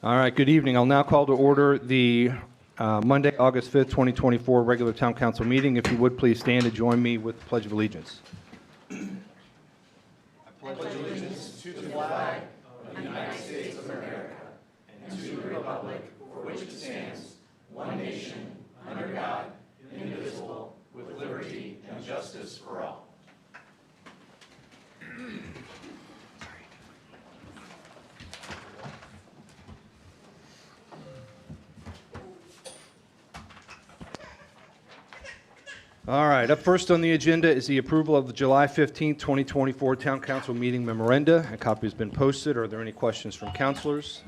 All right, good evening. I'll now call to order the Monday, August 5th, 2024 regular town council meeting. If you would please stand and join me with the Pledge of Allegiance. All right, up first on the agenda is the approval of the July 15th, 2024 Town Council meeting memoranda. A copy has been posted. Are there any questions from councilors?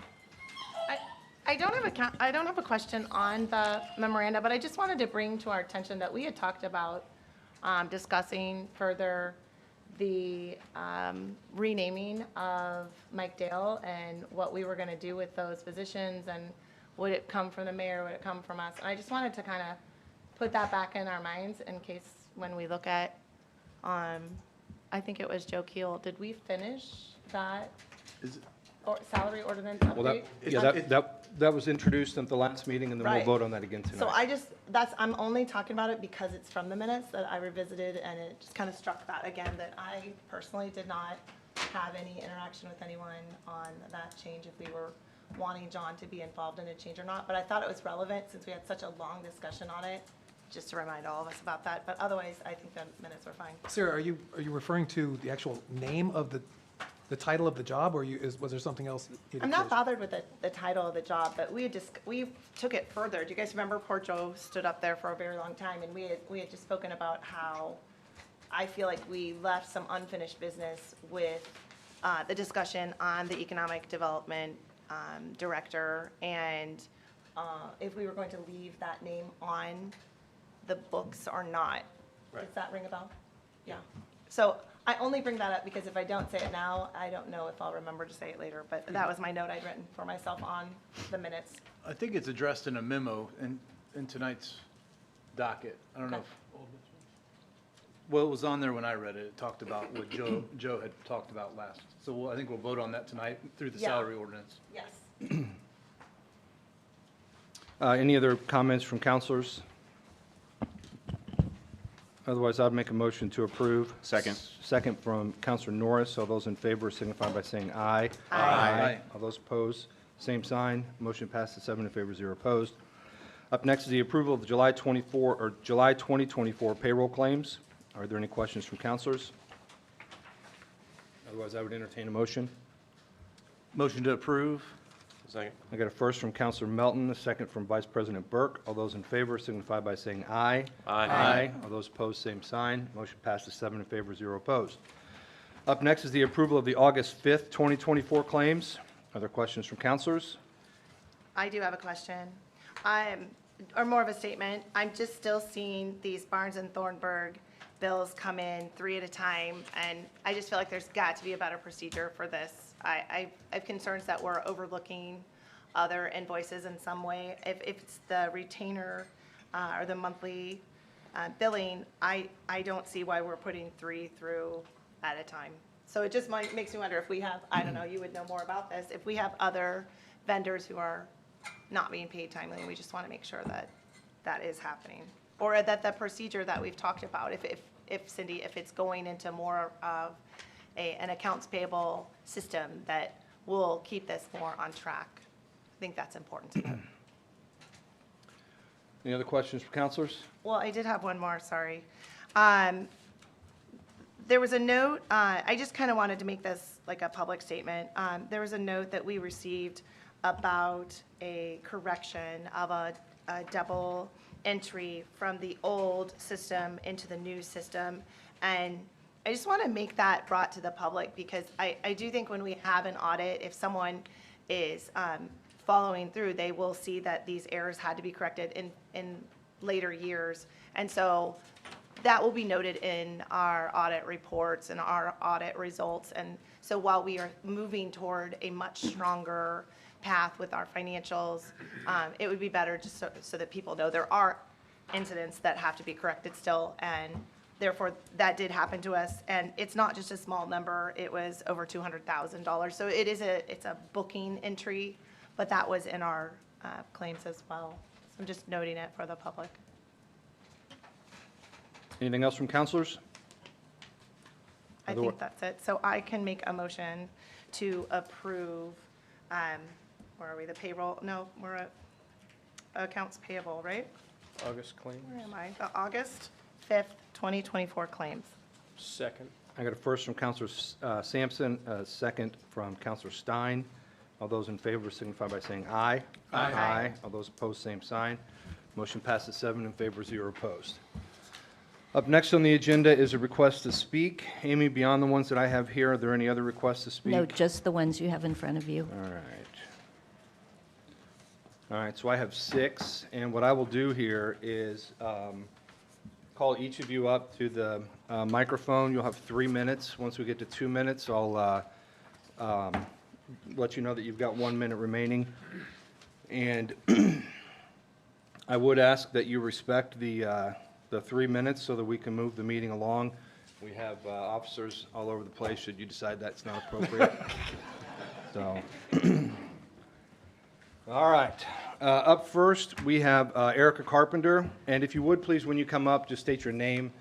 I don't have a question on the memoranda, but I just wanted to bring to our attention that we had talked about discussing further the renaming of Mike Dale and what we were going to do with those positions, and would it come from the mayor, would it come from us? And I just wanted to kind of put that back in our minds in case when we look at, I think it was Joe Keel, did we finish that salary ordinance update? That was introduced at the last meeting, and then we'll Right. vote on that again tonight. So I'm only talking about it because it's from the minutes that I revisited, and it just kind of struck that again, that I personally did not have any interaction with anyone on that change, if we were wanting John to be involved in a change or not. But I thought it was relevant since we had such a long discussion on it, just to remind all of us about that. But otherwise, I think the minutes were fine. Sarah, are you referring to the actual name of the title of the job, or was there something else? I'm not bothered with the title of the job, but we took it further. Do you guys remember poor Joe stood up there for a very long time, and we had just spoken about how I feel like we left some unfinished business with the discussion on the economic development director, and if we were going to leave that name on the books or not. Right. Does that ring a bell? Yeah. So I only bring that up because if I don't say it now, I don't know if I'll remember to say it later, but that was my note I'd written for myself on the minutes. I think it's addressed in a memo in tonight's docket. I don't know if, well, it was on there when I read it. It talked about what Joe had talked about last. So I think we'll vote on that tonight through the salary ordinance. Yes. Any other comments from councilors? Otherwise, I'd make a motion to approve. Second. Second from Councilor Norris. All those in favor signify by saying aye. Aye. All those opposed, same sign. Motion passes 7 in favor, 0 opposed. Up next is the approval of the July 2024 payroll claims. Are there any questions from councilors? Otherwise, I would entertain a motion. Motion to approve. Second. I got a first from Councilor Melton, a second from Vice President Burke. All those in favor signify by saying aye. Aye. All those opposed, same sign. Motion passes 7 in favor, 0 opposed. Up next is the approval of the August 5th, 2024 claims. Are there questions from councilors? I do have a question, or more of a statement. I'm just still seeing these Barnes and Thornburg bills come in 3 at a time, and I just feel like there's got to be a better procedure for this. I have concerns that we're overlooking other invoices in some way. If it's the retainer or the monthly billing, I don't see why we're putting 3 through at a time. So it just makes me wonder if we have, I don't know, you would know more about this, if we have other vendors who are not being paid timely, and we just want to make sure that that is happening. Or that the procedure that we've talked about, if Cindy, if it's going into more of an accounts payable system, that will keep this more on track. I think that's important to know. Any other questions from councilors? Well, I did have one more, sorry. There was a note, I just kind of wanted to make this like a public statement. There was a note that we received about a correction of a double entry from the old system into the new system. And I just want to make that brought to the public, because I do think when we have an audit, if someone is following through, they will see that these errors had to be corrected in later years. And so that will be noted in our audit reports and our audit results. And so while we are moving toward a much stronger path with our financials, it would be better just so that people know there are incidents that have to be corrected still, and Therefore, that did happen to us, and it's not just a small number, it was over $200,000. So it's a booking entry, but that was in our claims as well. So I'm just noting it for the public. Anything else from counselors? I think that's it. So I can make a motion to approve, where are we, the payroll? No, we're at accounts payable, right? August claims. Where am I? The August 5th, 2024 claims. Second. I got a first from Counselor Sampson, a second from Counselor Stein. All those in favor signify by saying aye. Aye. Aye. All those opposed, same sign. Motion passes 7 in favor, 0 opposed. Up next on the agenda is a request to speak. Amy, beyond the ones that I have here, are there any other requests to speak? No, just the ones you have in front of you. All right. All right, so I have 6, and what I will do here is call each of you up to the microphone. You'll have 3 minutes. Once we get to 2 minutes, I'll let you know that you've got 1 minute remaining. And I would ask that you respect the 3 minutes so that we can move the meeting along. We have officers all over the place should you decide that's not appropriate. So, all right. Up first, we have Erica Carpenter. And if you would, please, when you come up, just state your name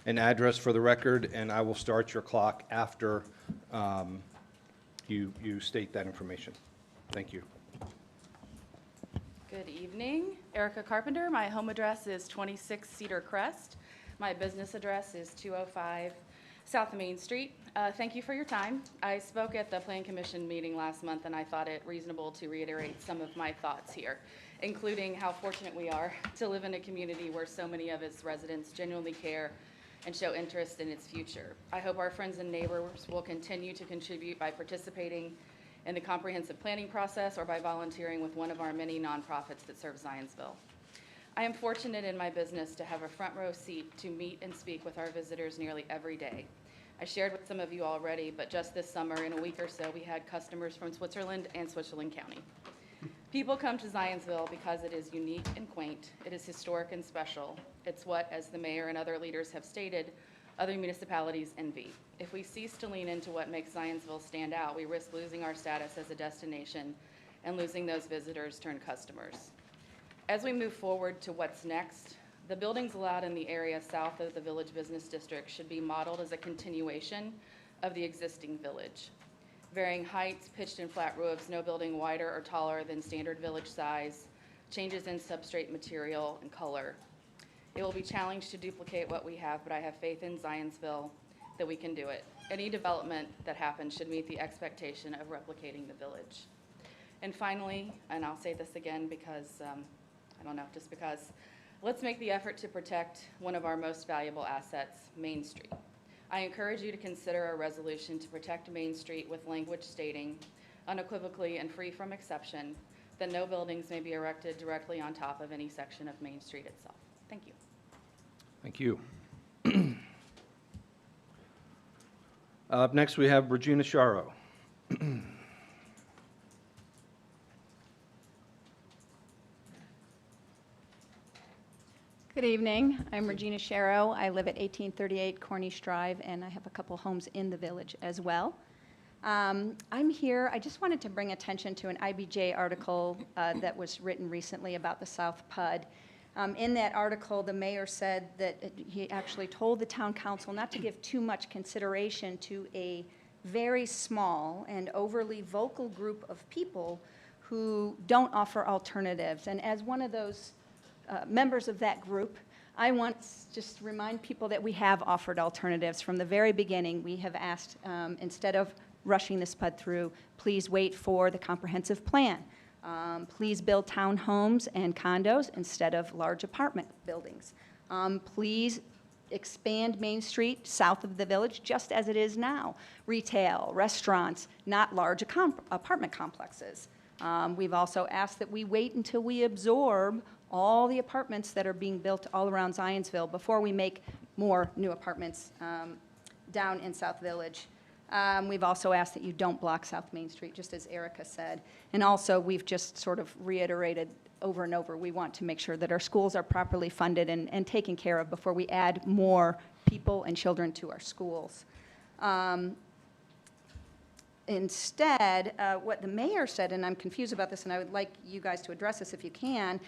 and address for the record, and I will start your clock after you state that information. Thank you. Good evening. Erica Carpenter. My home address is 26 Cedar Crest. My business address is 205 South Main Street. Thank you for your time. I spoke at the Plan Commission meeting last month, and I thought it reasonable to reiterate some of my thoughts here, including how fortunate we are to live in a community where so many of its residents genuinely care and show interest in its future. I hope our friends and neighbors will continue to contribute by participating in the comprehensive planning process or by volunteering with one of our many nonprofits that serve Zionsville. I am fortunate in my business to have a front row seat to meet and speak with our visitors nearly every day. I shared with some of you already, but just this summer, in a week or so, we had customers from Switzerland and Switzerland County. People come to Zionsville because it is unique and quaint, it is historic and special. It's what, as the mayor and other leaders have stated, other municipalities envy. If we cease to lean into what makes Zionsville stand out, we risk losing our status as a destination and losing those visitors turned customers. As we move forward to what's next, the buildings allowed in the area south of the Village Business District should be modeled as a continuation of the existing village. Varying heights, pitched and flat roofs, no building wider or taller than standard village size, changes in substrate material and color. It will be challenged to duplicate what we have, but I have faith in Zionsville that we can do it. Any development that happens should meet the expectation of replicating the village. And finally, and I'll say this again because, I don't know, just because, let's make the effort to protect one of our most valuable assets, Main Street. I encourage you to consider a resolution to protect Main Street with language stating, unequivocally and free from exception, that no buildings may be erected directly on top of any section of Main Street itself. Thank you. Thank you. Up next, we have Regina Sharo. Good evening. I'm Regina Sharo. I live at 1838 Cornish Drive, and I have a couple homes in the village as well. I'm here, I just wanted to bring attention to an IBJ article that was written recently about the South PUD. In that article, the mayor said that he actually told the town council not to give too much consideration to a very small and overly vocal group of people who don't offer alternatives. And as one of those members of that group, I want to just remind people that we have offered alternatives. From the very beginning, we have asked, instead of rushing this PUD through, please wait for the comprehensive plan. Please build townhomes and condos instead of large apartment buildings. Please expand Main Street south of the village just as it is now. Retail, restaurants, not large apartment complexes. We've also asked that we wait until we absorb all the apartments that are being built all around Zionsville before we make more new apartments down in South Village. We've also asked that you don't block South Main Street, just as Erica said. And also, we've just sort of reiterated over and over, we want to make sure that our schools are properly funded and taken care of before we add more people and children to our schools. Instead, what the mayor said, and I'm confused about this, and I would like you guys to address this if you can,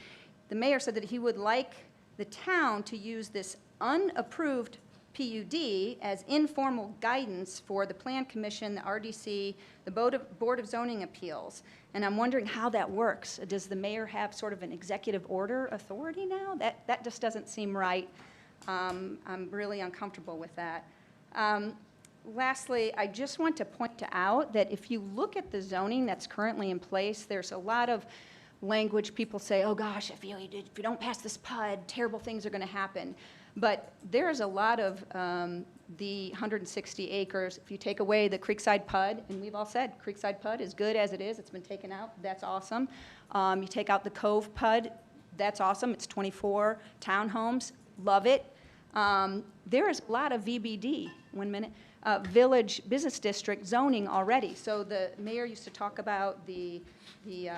the mayor said that he would like the town to use this unapproved PUD as informal guidance for the Plan Commission, the RDC, the Board of Zoning Appeals. And I'm wondering how that works. Does the mayor have sort of an executive order authority now? That just doesn't seem right. I'm really uncomfortable with that. Lastly, I just want to point out that if you look at the zoning that's currently in place, there's a lot of language. People say, oh gosh, if you don't pass this PUD, terrible things are going to happen. But there's a lot of the 160 acres, if you take away the Creekside PUD, and we've all said Creekside PUD is good as it is, it's been taken out, that's awesome. You take out the Cove PUD, that's awesome, it's 24 townhomes, love it. There is a lot of VBD, Village Business District zoning already. So the mayor used to talk about the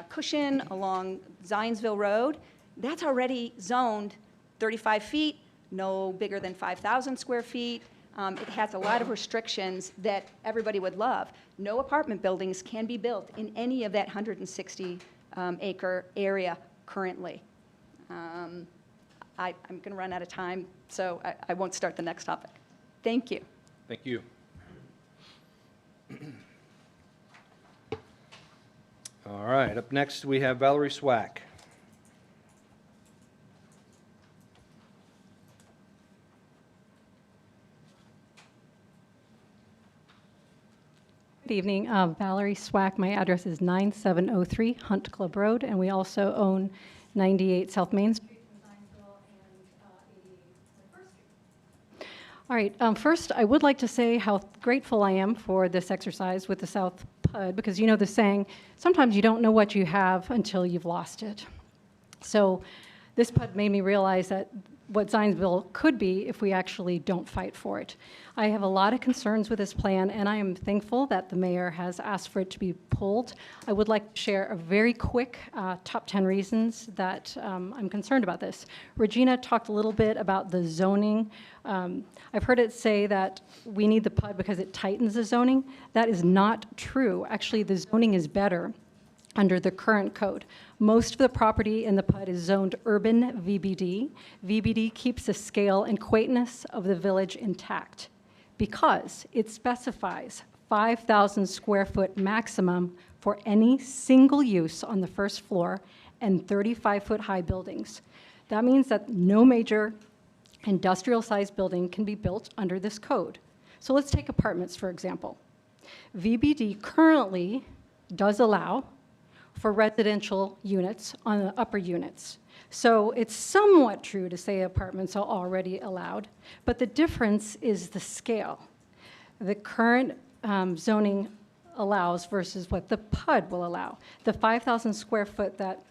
cushion along Zionsville Road. That's already zoned 35 feet, no bigger than 5,000 square feet. It has a lot of restrictions that everybody would love. No apartment buildings can be built in any of that 160 acre area currently. I'm going to run out of time, so I won't start the next topic. Thank you. Thank you. All right, up next we have Valerie Swack. Good evening, Valerie Swack. My address is 9703 Hunt Club Road, and we also own 98 South Main Street in Zionsville and 88 First Street. All right, first I would like to say how grateful I am for this exercise with the South PUD, because you know the saying, sometimes you don't know what you have until you've lost it. So this PUD made me realize that what Zionsville could be if we actually don't fight for it. I have a lot of concerns with this plan, and I am thankful that the mayor has asked for it to be pulled. I would like to share a very quick top 10 reasons that I'm concerned about this. Regina talked a little bit about the zoning. I've heard it say that we need the PUD because it tightens the zoning. That is not true. Actually, the zoning is better under the current code. Most of the property in the PUD is zoned urban VBD. VBD keeps the scale and quaintness of the village intact because it specifies 5,000 square foot maximum for any single use on the first floor and 35-foot high buildings. That means that no major industrial-sized building can be built under this code. So let's take apartments, for example. VBD currently does allow for residential units on the upper units. So it's somewhat true to say apartments are already allowed, but the difference is the scale. The current zoning allows versus what the PUD will allow. The 5,000 square foot that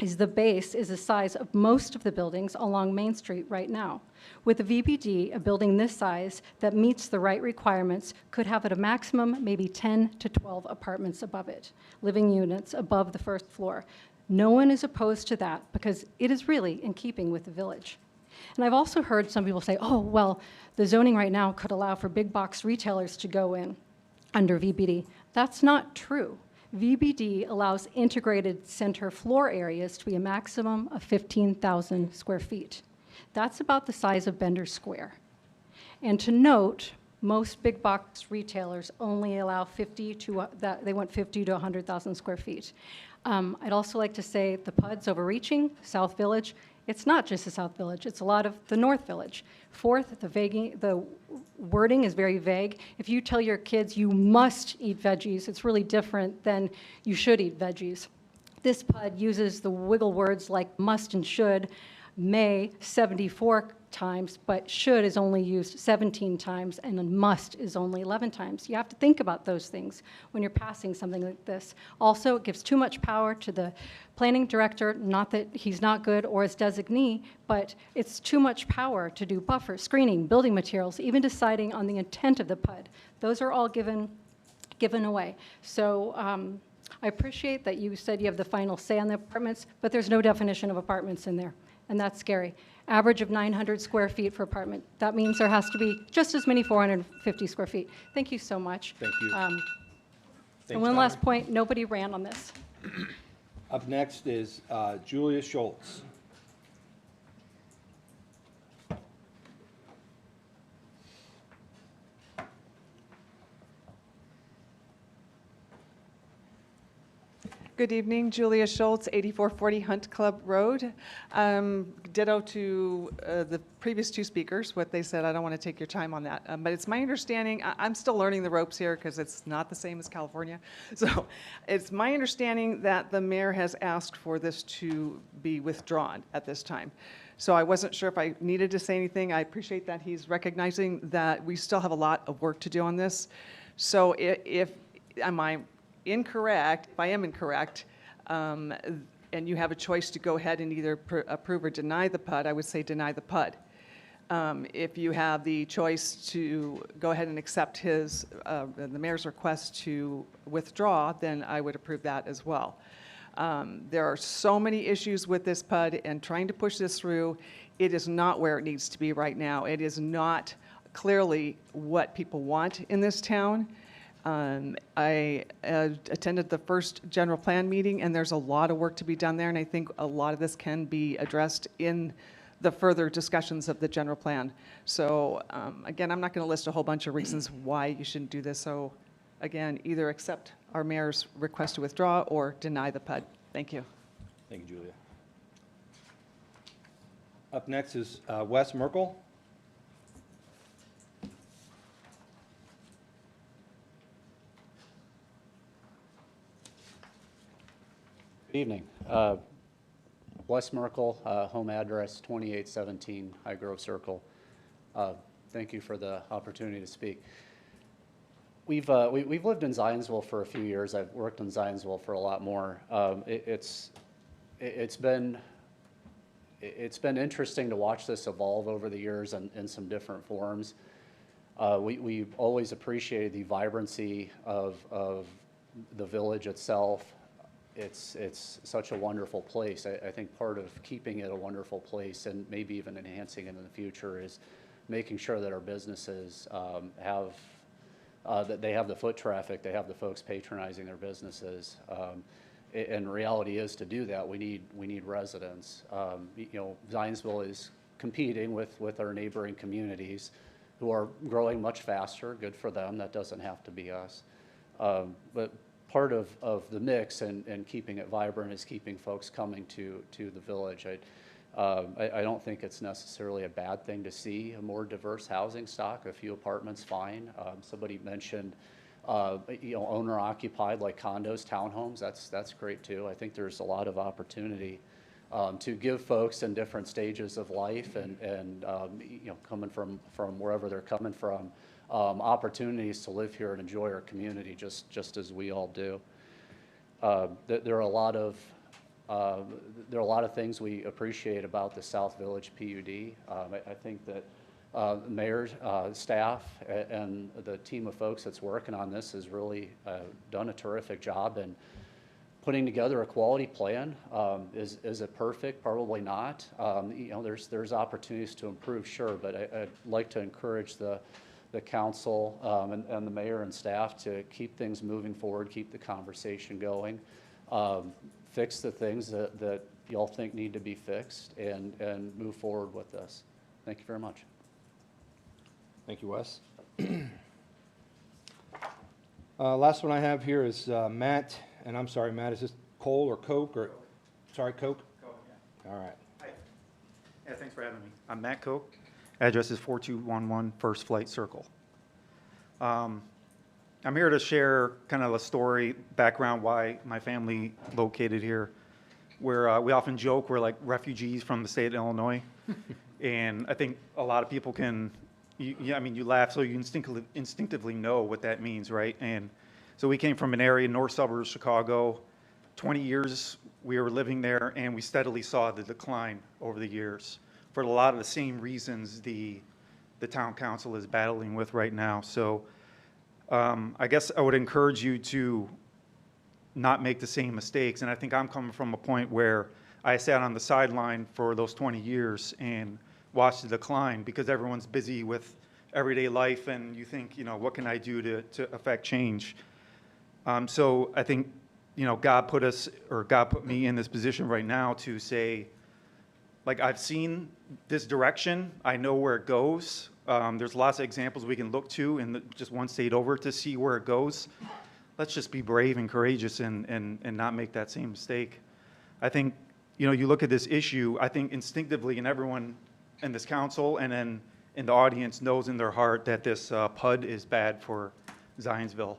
is the base is the size of most of the buildings along Main Street right now. With a VBD, a building this size that meets the right requirements could have at a maximum maybe 10 to 12 apartments above it, living units above the first floor. No one is opposed to that because it is really in keeping with the village. And I've also heard some people say, oh, well, the zoning right now could allow for big box retailers to go in under VBD. That's not true. VBD allows integrated center floor areas to be a maximum of 15,000 square feet. That's about the size of Bender Square. And to note, most big box retailers only allow 50 to, they want 50 to 100,000 square feet. I'd also like to say the PUD's overreaching, South Village. It's not just the South Village, it's a lot of the North Village. Fourth, the wording is very vague. If you tell your kids you must eat veggies, it's really different than you should eat veggies. This PUD uses the wiggle words like must and should, may 74 times, but should is only used 17 times, and must is only 11 times. You have to think about those things when you're passing something like this. Also, it gives too much power to the planning director, not that he's not good or his designee, but it's too much power to do buffer, screening, building materials, even deciding on the intent of the PUD. Those are all given away. So I appreciate that you said you have the final say on the apartments, but there's no definition of apartments in there, and that's scary. average of 900 square feet for apartment. That means there has to be just as many 450 square feet. Thank you so much. Thank you. And Thanks, one last Valerie. point, nobody ran on this. Up next is Julia Schultz. Good evening, Julia Schultz, 8440 Hunt Club Road. Ditto to the previous two speakers, what they said, I don't want to take your time on that. But it's my understanding, I'm still learning the ropes here because it's not the same as California. So it's my understanding that the mayor has asked for this to be withdrawn at this time. So I wasn't sure if I needed to say anything. I appreciate that he's recognizing that we still have a lot of work to do on this. So if am I incorrect, if I am incorrect, and you have a choice to go ahead and either approve or deny the PUD, I would say deny the PUD. If you have the choice to go ahead and accept his, the mayor's request to withdraw, then I would approve that as well. There are so many issues with this PUD and trying to push this through. It is not where it needs to be right now. It is not clearly what people want in this town. I attended the first general plan meeting, and there's a lot of work to be done there, and I think a lot of this can be addressed in the further discussions of the general plan. So again, I'm not going to list a whole bunch of reasons why you shouldn't do this. So again, either accept our mayor's request to withdraw or deny the PUD. Thank you. Thank you, Julia. Up next is Wes Merkel. Good evening. Wes Merkel, home address 2817 High Grove Circle. Thank you for the opportunity to speak. We've lived in Zionsville for a few years. I've worked in Zionsville for a lot more. It's been interesting to watch this evolve over the years in some different forms. We've always appreciated the vibrancy of the village itself. It's such a wonderful place. I think part of keeping it a wonderful place and maybe even enhancing it in the future is making sure that our businesses that they have the foot traffic, they have the folks patronizing their businesses. And reality is, to do that, we need residents. You know, Zionsville is competing with our neighboring communities who are growing much faster. Good for them. That doesn't have to be us. But part of the mix and keeping it vibrant is keeping folks coming to the village. I don't think it's necessarily a bad thing to see a more diverse housing stock. A few apartments, fine. Somebody mentioned, you know, owner occupied, like condos, townhomes. That's great too. I think there's a lot of opportunity to give folks in different stages of life and you know, coming from wherever they're coming from, opportunities to live here and enjoy our community just as we all do. There are a lot of things we appreciate about the South Village PUD. I think that the mayor's staff and the team of folks that's working on this has really done a terrific job in putting together a quality plan. Is it perfect? Probably not. You know, there's opportunities to improve, sure, but I'd like to encourage the council and the mayor and staff to keep things moving forward, keep the conversation going, fix the things that y'all think need to be fixed, and move forward with this. Thank you very much. Thank you, Wes. Last one I have here is Matt, and I'm sorry, Matt, is this Cole or Coke or, sorry, Coke? Coke, yeah. All right. Hi. Yeah, thanks for having me. I'm Matt Koch. Address is 4211 First Flight Circle. I'm here to share kind of a story, background, why my family located here. Where we often joke we're like refugees from the state of Illinois. And I think a lot of people can, I mean, you laugh, so you instinctively know what that means, right? And so we came from an area, north suburbs of Chicago. 20 years we were living there, and we steadily saw the decline over the years for a lot of the same reasons the town council is battling with right now. So I guess I would encourage you to not make the same mistakes. And I think I'm coming from a point where I sat on the sideline for those 20 years and watched the decline because everyone's busy with everyday life, and you think, what can I do to affect change? So I think, God put me in this position right now to say, like, I've seen this direction. I know where it goes. There's lots of examples we can look to in just one state over to see where it goes. Let's just be brave and courageous and not make that same mistake. I think, you look at this issue, I think instinctively, and everyone in this council and then in the audience knows in their heart that this PUD is bad for Zionsville.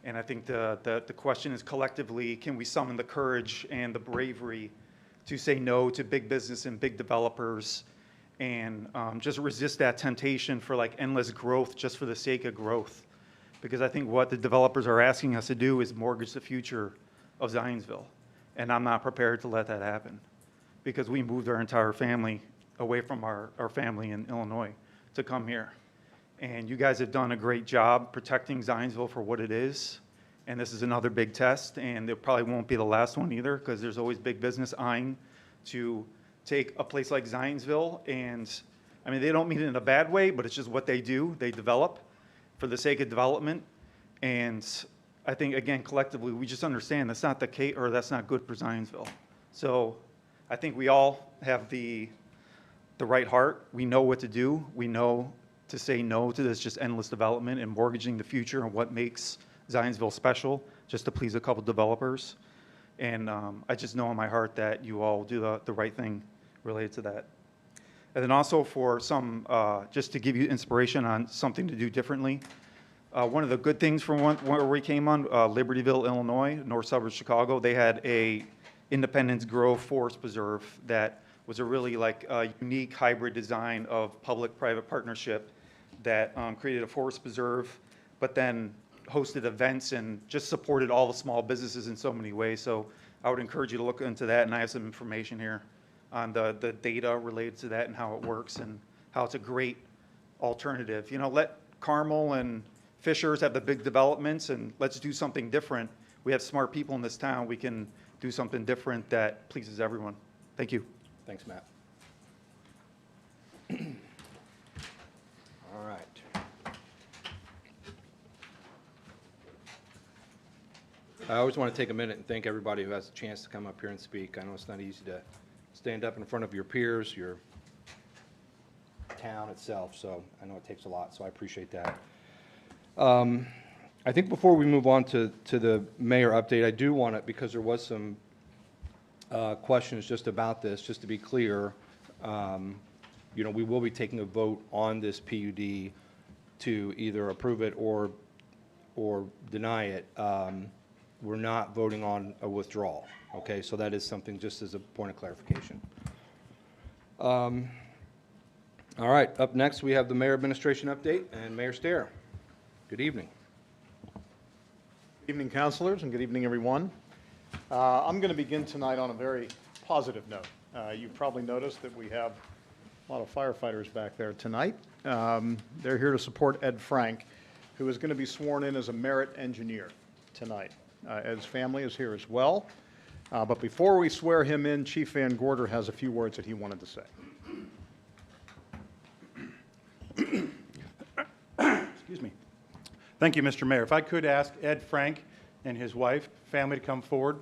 And I think the question is collectively, can we summon the courage and the bravery to say no to big business and big developers and just resist that temptation for like endless growth just for the sake of growth? Because I think what the developers are asking us to do is mortgage the future of Zionsville. And I'm not prepared to let that happen because we moved our entire family away from our family in Illinois to come here. And you guys have done a great job protecting Zionsville for what it is. And this is another big test, and it probably won't be the last one either, because there's always big business eyeing to take a place like Zionsville. And I mean, they don't mean it in a bad way, but it's just what they do. They develop for the sake of development. And I think, again, collectively, we just understand that's not the case, or that's not good for Zionsville. So I think we all have the right heart. We know what to do. We know to say no to this just endless development and mortgaging the future and what makes Zionsville special, just to please a couple developers. And I just know in my heart that you all do the right thing related to that. And then also for some, just to give you inspiration on something to do differently, one of the good things from where we came on, Libertyville, Illinois, north suburbs of Chicago, they had a Independence Grove Forest Preserve that was a really like unique hybrid design of public-private partnership that created a forest preserve, but then hosted events and just supported all the small businesses in so many ways. So I would encourage you to look into that, and I have some information here on the data related to that and how it works and how it's a great alternative. Let Carmel and Fishers have the big developments, and let's do something different. We have smart people in this town. We can do something different that pleases everyone. Thank you. Thanks, Matt. All right. I always want to take a minute and thank everybody who has a chance to come up here and speak. I know it's not easy to stand up in front of your peers, your town itself, so I know it takes a lot, so I appreciate that. I think before we move on to the mayor update, I do want to, because there was some questions just about this, just to be clear, we will be taking a vote on this PUD to either approve it or deny it. We're not voting on a withdrawal, okay? So that is something just as a point of clarification. All right, up next, we have the mayor administration update, and Mayor Stair. Good evening. Good evening, councilors, and good evening, everyone. I'm going to begin tonight on a very positive note. You've probably noticed that we have a lot of firefighters back there tonight. They're here to support Ed Frank, who is going to be sworn in as a merit engineer tonight. Ed's family is here as well. But before we swear him in, Chief Van Gorder has a few words that he wanted to say. Excuse me. Thank you, Mr. Mayor. If I could ask Ed Frank and his wife, family to come forward.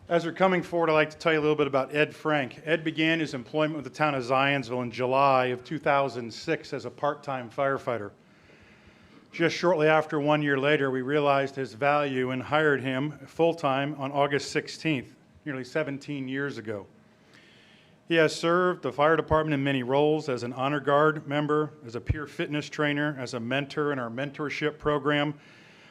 As they're coming forward, I'd like to tell you a little bit about Ed Frank. Ed began his employment with the town of Zionsville in July of 2006 as a part-time firefighter. Just shortly after 1 year later, we realized his value and hired him full-time on August 16th, nearly 17 years ago. He has served the fire department in many roles as an honor guard member, as a peer fitness trainer, as a mentor in our mentorship program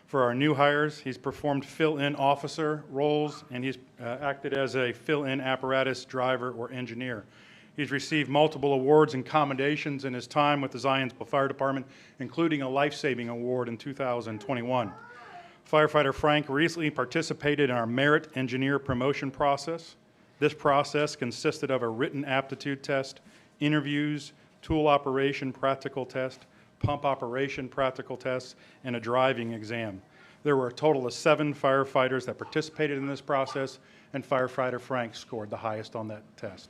for our new hires. He's performed fill-in officer roles, and he's acted as a fill-in apparatus driver or engineer. He's received multiple awards and commendations in his time with the Zionsville Fire Department, including a life-saving award in 2021. Firefighter Frank recently participated in our merit engineer promotion process. This process consisted of a written aptitude test, interviews, tool operation practical test, pump operation practical tests, and a driving exam. There were a total of 7 firefighters that participated in this process, and firefighter Frank scored the highest on that test.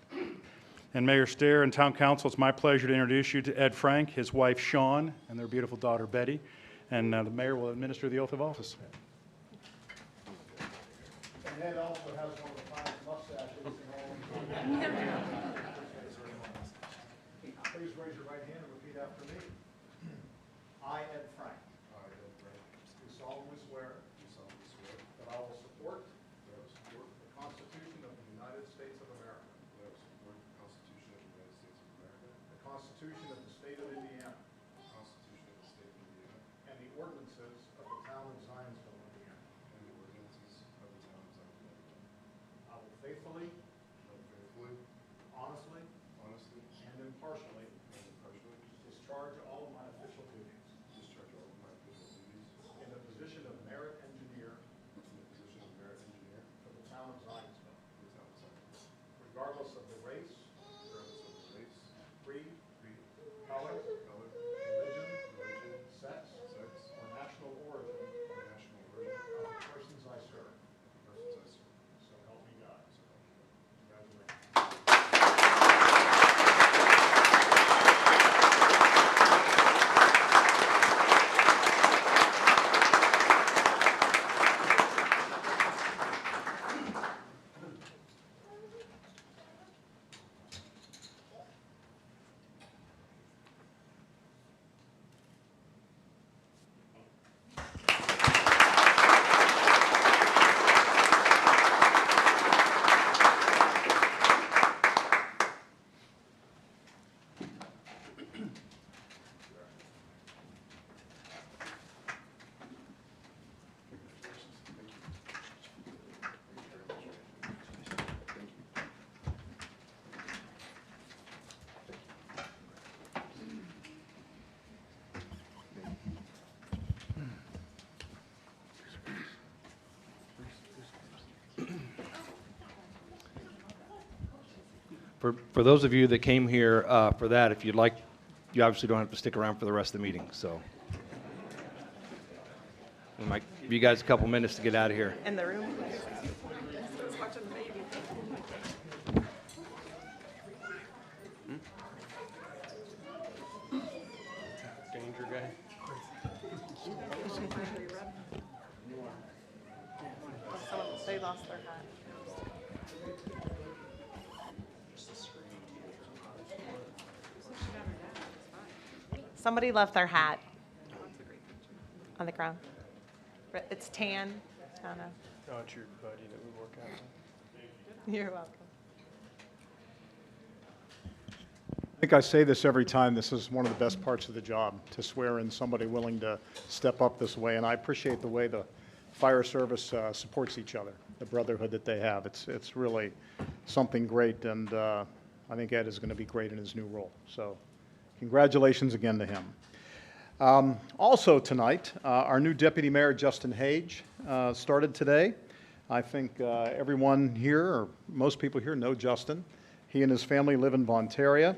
And Mayor Stair and Town Council, it's my pleasure to introduce you to Ed Frank, his wife Shawn, and their beautiful daughter Betty. And the mayor will administer the oath of office. And Ed also has one of the finest mustaches in all of Please raise your right hand and repeat after me. I, Ed Frank. I, Ed Frank. Do solemnly swear. Do solemnly swear. That I will support. That I will support. The Constitution of the United States of America. That I will support the Constitution of the United States of America. The Constitution of the State of Indiana. The Constitution of the State of Indiana. And the ordinances of the town of Zionsville, Indiana. And the ordinances of the town of Zionsville, Indiana. I will faithfully. I will faithfully. Honestly. Honestly. And impartially. And impartially. Discharge all of my official duties. Discharge all of my official duties. In the position of merit engineer. In the position of merit engineer. For the town of Zionsville. For the town of Zionsville. Regardless of the race. Regardless of the race. Creed. Color. Religion. Sex. Or national origin. Of the persons I serve. So help me God. Congratulations. For those of you that came here for that, if you'd like, you obviously don't have to stick around for the rest of the meeting, so. We might give you guys a couple minutes to get out of here. In the room. Danger guy. They lost their hat. Somebody left their hat on the ground. It's tan. I don't know. Oh, it's your buddy that we work out with. You're welcome. I think I say this every time. This is one of the best parts of the job, to swear in somebody willing to step up this way. And I appreciate the way the fire service supports each other, the brotherhood that they have. It's really something great, and I think Ed is going to be great in his new role. So congratulations again to him. Also tonight, our new Deputy Mayor, Justin Hage, started today. I think everyone here, or most people here, know Justin. He and his family live in Bonterra,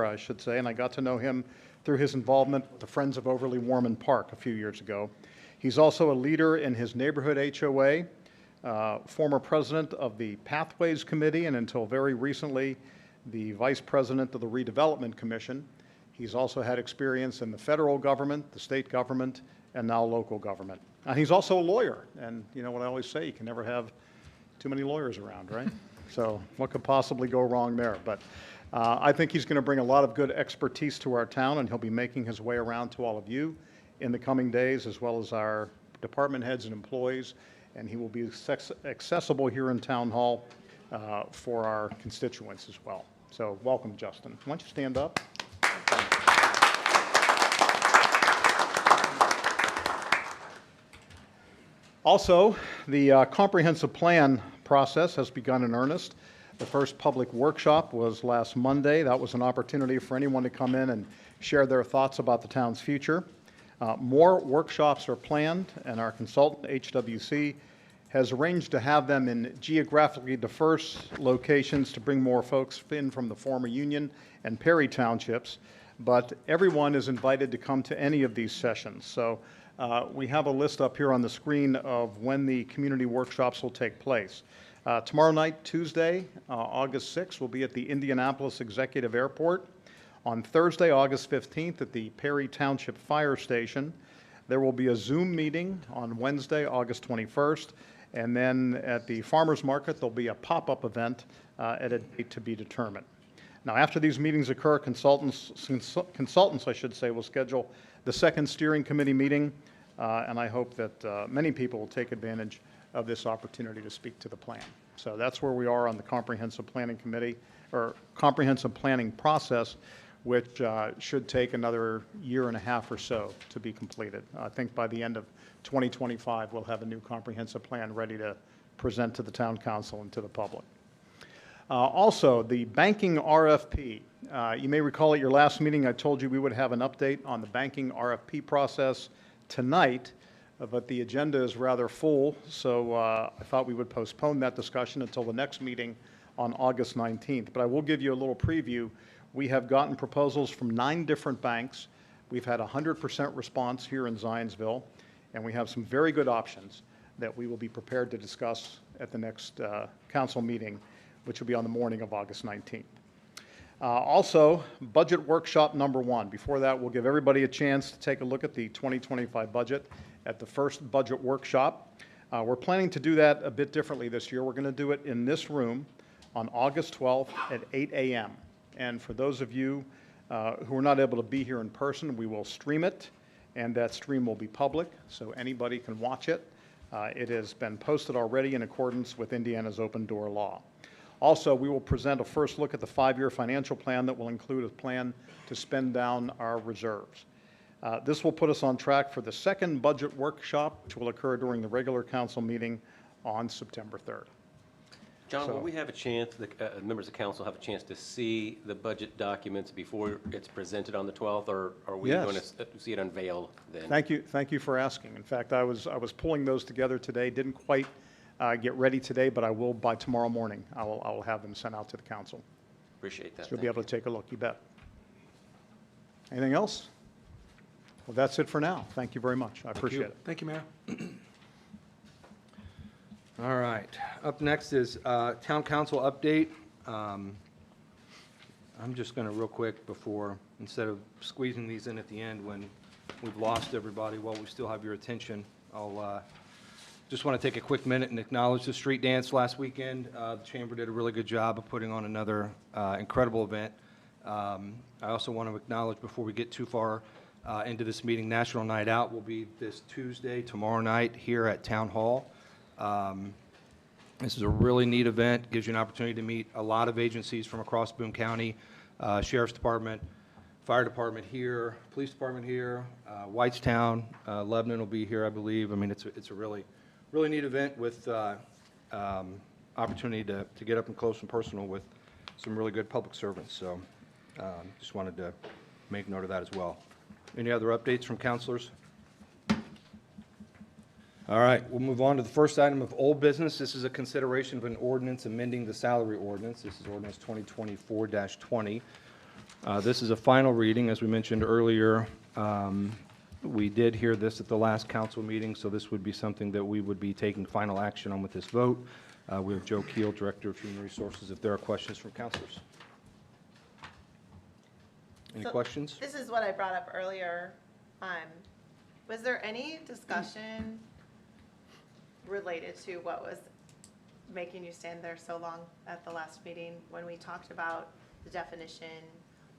I should say, and I got to know him through his involvement with the Friends of Overly Warman Park a few years ago. He's also a leader in his neighborhood HOA, former president of the Pathways Committee, and until very recently, the vice president of the Redevelopment Commission. He's also had experience in the federal government, the state government, and now local government. And he's also a lawyer, and you know what I always say, you can never have too many lawyers around, right? So what could possibly go wrong there? But I think he's going to bring a lot of good expertise to our town, and he'll be making his way around to all of you in the coming days, as well as our department heads and employees, and he will be accessible here in Town Hall for our constituents as well. So welcome, Justin. Why don't you stand up? Also, the comprehensive plan process has begun in earnest. The first public workshop was last Monday. That was an opportunity for anyone to come in and share their thoughts about the town's future. More workshops are planned, and our consultant, HWC, has arranged to have them in geographically diverse locations to bring more folks in from the former Union and Perry townships. but everyone is invited to come to any of these sessions. So we have a list up here on the screen of when the community workshops will take place. Tomorrow night, Tuesday, August 6th, will be at the Indianapolis Executive Airport. On Thursday, August 15th, at the Perry Township Fire Station. There will be a Zoom meeting on Wednesday, August 21st. And then at the Farmers Market, there'll be a pop-up event at a date to be determined. Now, after these meetings occur, consultants, I should say, will schedule the second steering committee meeting, and I hope that many people will take advantage of this opportunity to speak to the plan. So that's where we are on the Comprehensive Planning Committee, or Comprehensive Planning process, which should take another year and a half or so to be completed. I think by the end of 2025, we'll have a new comprehensive plan ready to present to the town council and to the public. Also, the banking RFP. You may recall at your last meeting, I told you we would have an update on the banking RFP process tonight, but the agenda is rather full, so I thought we would postpone that discussion until the next meeting on August 19th. But I will give you a little preview. We have gotten proposals from 9 different banks. We've had 100% response here in Zionsville, and we have some very good options that we will be prepared to discuss at the next council meeting, which will be on the morning of August 19th. Also, budget workshop number 1. Before that, we'll give everybody a chance to take a look at the 2025 budget at the first budget workshop. We're planning to do that a bit differently this year. We're going to do it in this room on August 12th at 8 a.m. And for those of you who are not able to be here in person, we will stream it, and that stream will be public, so anybody can watch it. It has been posted already in accordance with Indiana's open door law. Also, we will present a first look at the 5-year financial plan that will include a plan to spend down our reserves. This will put us on track for the second budget workshop, which will occur during the regular council meeting on September 3rd. John, will we have a chance, the members of council have a chance to see the budget documents before it's presented on the 12th, or are we going to see it unveiled then? Thank you for asking. In fact, I was pulling those together today, didn't quite get ready today, but I will by tomorrow morning. I will have them sent out to the council. Appreciate that. So you'll be able to take a look, you bet. Anything else? Well, that's it for now. Thank you very much. I appreciate it. Thank you, Mayor. All right. Up next is Town Council update. I'm just going to real quick before, instead of squeezing these in at the end when we've lost everybody while we still have your attention, I'll just want to take a quick minute and acknowledge the street dance last weekend. The Chamber did a really good job of putting on another incredible event. I also want to acknowledge, before we get too far into this meeting, National Night Out will be this Tuesday, tomorrow night, here at Town Hall. This is a really neat event, gives you an opportunity to meet a lot of agencies from across Boone County, Sheriff's Department, Fire Department here, Police Department here, Whitestown, Lebanon will be here, I believe. I mean, it's a really neat event with opportunity to get up and close and personal with some really good public servants. So just wanted to make note of that as well. Any other updates from councilors? All right, we'll move on to the first item of old business. This is a consideration of an ordinance amending the salary ordinance. This is ordinance 2024-20. This is a final reading. As we mentioned earlier, we did hear this at the last council meeting, so this would be something that we would be taking final action on with this vote. We have Joe Keel, Director of Human Resources, if there are questions from councilors. Any questions? This is what I brought up earlier. Was there any discussion related to what was making you stand there so long at the last meeting when we talked about the definition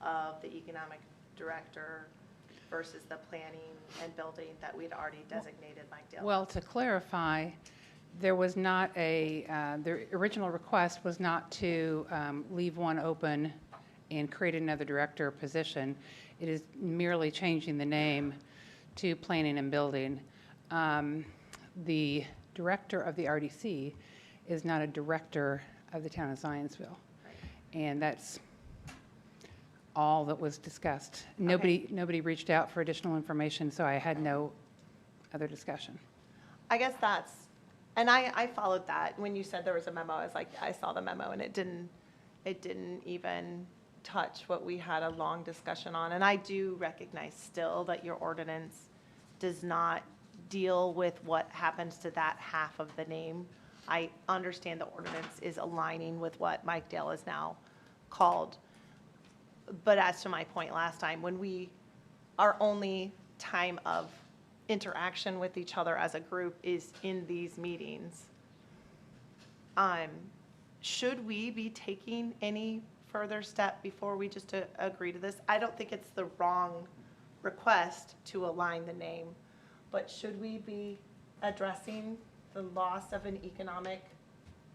of the economic director versus the planning and building that we'd already designated Mike Dale? Well, to clarify, there was not the original request was not to leave one open and create another director position. It is merely changing the name to planning and building. The director of the RDC is not a director of the town of Zionsville. And that's all that was discussed. Nobody reached out for additional information, so I had no other discussion. I guess that's, and I followed that. When you said there was a memo, I was like, I saw the memo and it didn't even touch what we had a long discussion on. And I do recognize still that your ordinance does not deal with what happens to that half of the name. I understand the ordinance is aligning with what Mike Dale is now called. But as to my point last time, when our only time of interaction with each other as a group is in these meetings, should we be taking any further step before we just agree to this? I don't think it's the wrong request to align the name, but should we be addressing the loss of an economic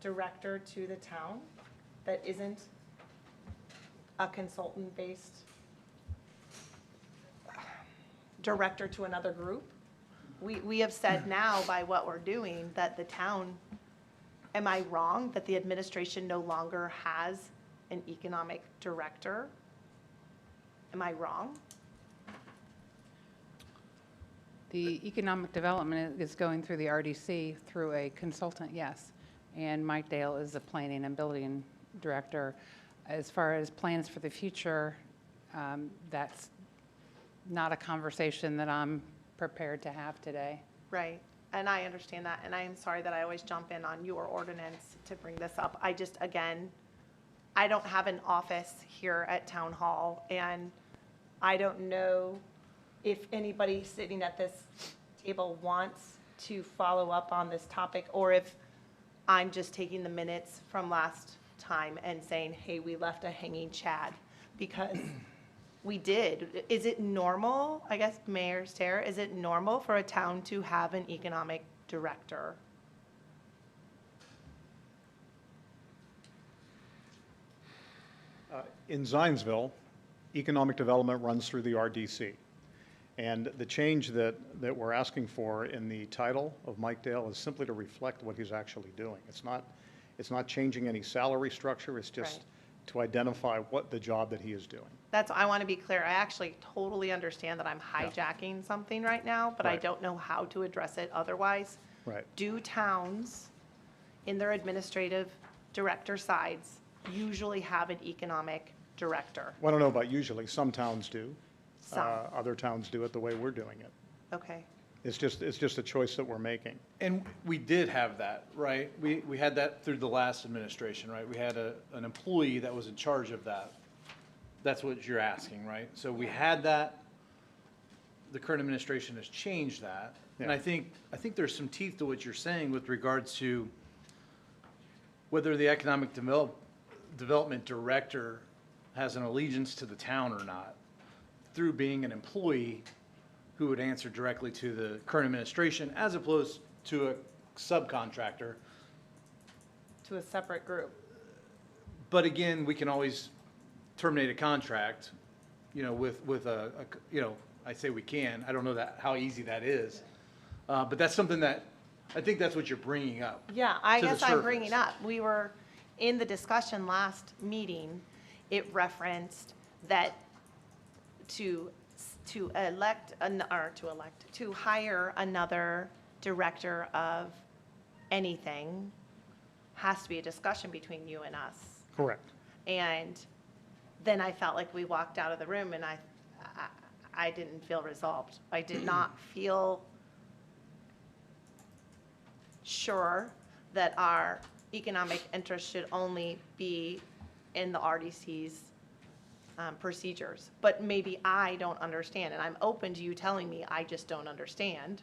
director to the town that isn't a consultant-based director to another group? We have said now by what we're doing that the town, am I wrong that the administration no longer has an economic director? Am I wrong? The economic development is going through the RDC through a consultant, yes. And Mike Dale is the planning and building director. As far as plans for the future, that's not a conversation that I'm prepared to have today. Right, and I understand that, and I am sorry that I always jump in on your ordinance to bring this up. I just, again, I don't have an office here at Town Hall, and I don't know if anybody sitting at this table wants to follow up on this topic, or if I'm just taking the minutes from last time and saying, hey, we left a hanging chad, because we did. Is it normal, I guess, Mayor Sarah, is it normal for a town to have an economic director? In Zionsville, economic development runs through the RDC. And the change that we're asking for in the title of Mike Dale is simply to reflect what he's actually doing. It's not changing any salary structure, it's just Right. to identify what the job that he is doing. I want to be clear, I actually totally understand that I'm hijacking something right now, but I Right. don't know how to address it otherwise. Right. Do towns, in their administrative director sides, usually have an economic director? Well, I don't know about usually, some towns do. Some. Other towns do it the way we're doing it. Okay. It's just a choice that we're making. And we did have that, right? We had that through the last administration, right? We had an employee that was in charge of that. That's what you're asking, right? So we had that. The current administration has changed that. And Yeah. I think there's some teeth to what you're saying with regards to whether the economic development director has an allegiance to the town or not, through being an employee who would answer directly to the current administration as opposed to a subcontractor. To a separate group? But again, we can always terminate a contract, with I say we can, I don't know how easy that is. But that's something that, I think that's what you're bringing up. Yeah, I to the guess I'm bringing surface. up, we were, in the discussion last meeting, it referenced that to hire another director of anything has to be a discussion between you and us. Correct. And then I felt like we walked out of the room and I didn't feel resolved. I did not feel sure that our economic interest should only be in the RDC's procedures. But maybe I don't understand, and I'm open to you telling me I just don't understand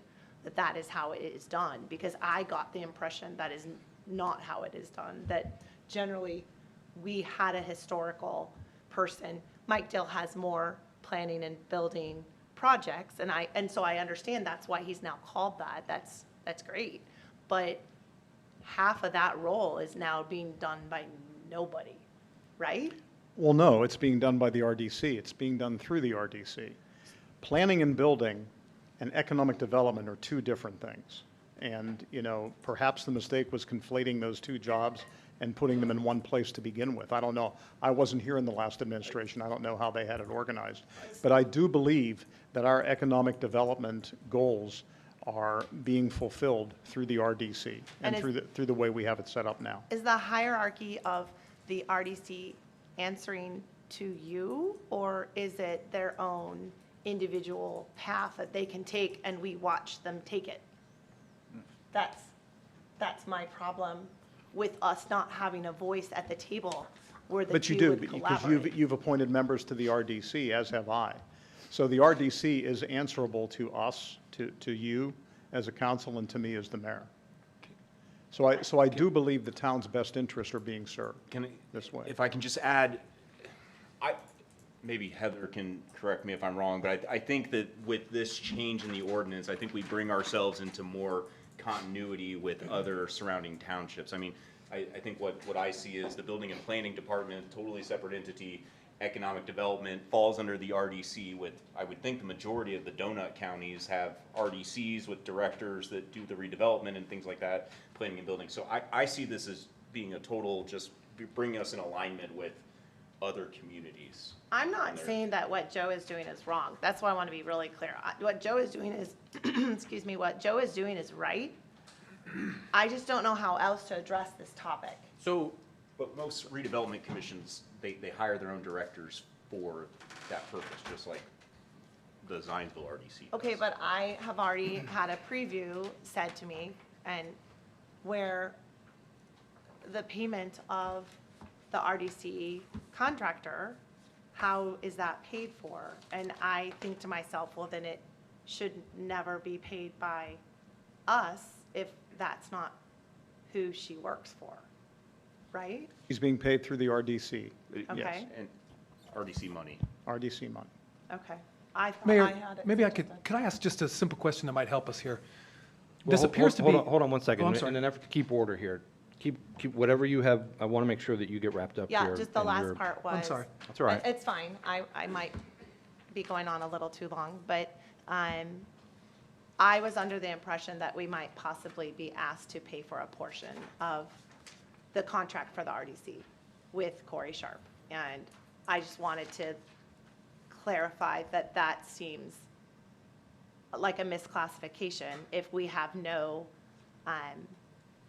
that is how it is done, because I got the impression that is not how it is done, that generally we had a historical person. Mike Dill has more planning and building projects, and so I understand that's why he's now called that. That's great. But half of that role is now being done by nobody, right? Well, no, it's being done by the RDC. It's being done through the RDC. Planning and building and economic development are two different things. And, perhaps the mistake was conflating those two jobs and putting them in one place to begin with. I don't know. I wasn't here in the last administration. I don't know how they had it organized. But I do believe that our economic development goals are being fulfilled through the RDC and through the way we have it set up now. Is the hierarchy of the RDC answering to you, or is it their own individual path that they can take and we watch them take it? That's my problem with us not having a voice at the table where the But you two do, would because collaborate. you've appointed members to the RDC, as have I. So the RDC is answerable to us, to you as a council, and to me as the mayor. So I do believe the town's best interests are being served this way. If I can just add, maybe Heather can correct me if I'm wrong, but I think that with this change in the ordinance, I think we bring ourselves into more continuity with other surrounding townships. I mean, I think what I see is the building and planning department, totally separate entity. Economic development falls under the RDC with, I would think the majority of the donut counties have RDCs with directors that do the redevelopment and things like that, planning and building. So I see this as being a total, just bringing us in alignment with other communities. I'm not saying that what Joe is doing is wrong. That's why I want to be really clear. What Joe is doing is, excuse me, what Joe is doing is right. I just don't know how else to address this topic. So, but most redevelopment commissions, they hire their own directors for that purpose, just like the Zionsville RDC does. Okay, but I have already had a preview said to me, and where the payment of the RDC contractor, how is that paid for? And I think to myself, well, then it should never be paid by us if that's not who she works for, right? He's being paid through the RDC, yes. Okay. And RDC money. RDC money. Okay. I thought Mayor, I had it. maybe I could I ask just a simple question that might help us here? Well, This appears to be. Hold on one second. Oh, I'm sorry. In an effort to keep order here, keep whatever you have, I want to make sure that you get wrapped up here. Yeah, just the in last your- part was. I'm sorry. That's all right. It's fine. I might be going on a little too long, but I was under the impression that we might possibly be asked to pay for a portion of the contract for the RDC with Corey Sharp. And I just wanted to clarify that that seems like a misclassification if we have no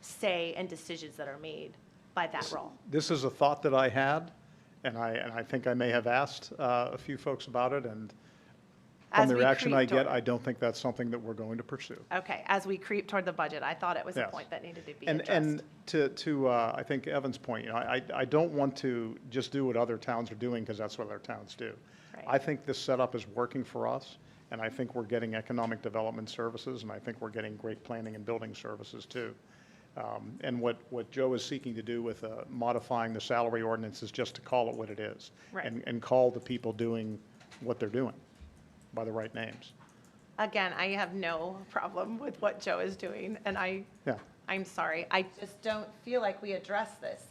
say in decisions that are made by that role. This is a thought that I had, and I think I may have asked a few folks about it, and from As the we reaction I creep get, toward- I don't think that's something that we're going to pursue. Okay, as we creep toward the budget, I thought it was a Yes. point that needed to be And addressed. to I think Evan's point, you know, I don't want to just do what other towns are doing because that's what other towns do. Right. I think this setup is working for us, and I think we're getting economic development services, and I think we're getting great planning and building services too. And what Joe is seeking to do with modifying the salary ordinance is just to call it what it is. Right. And call the people doing what they're doing by the right names. Again, I have no problem with what Joe is doing, and Yeah. I'm sorry. I just don't feel like we address this.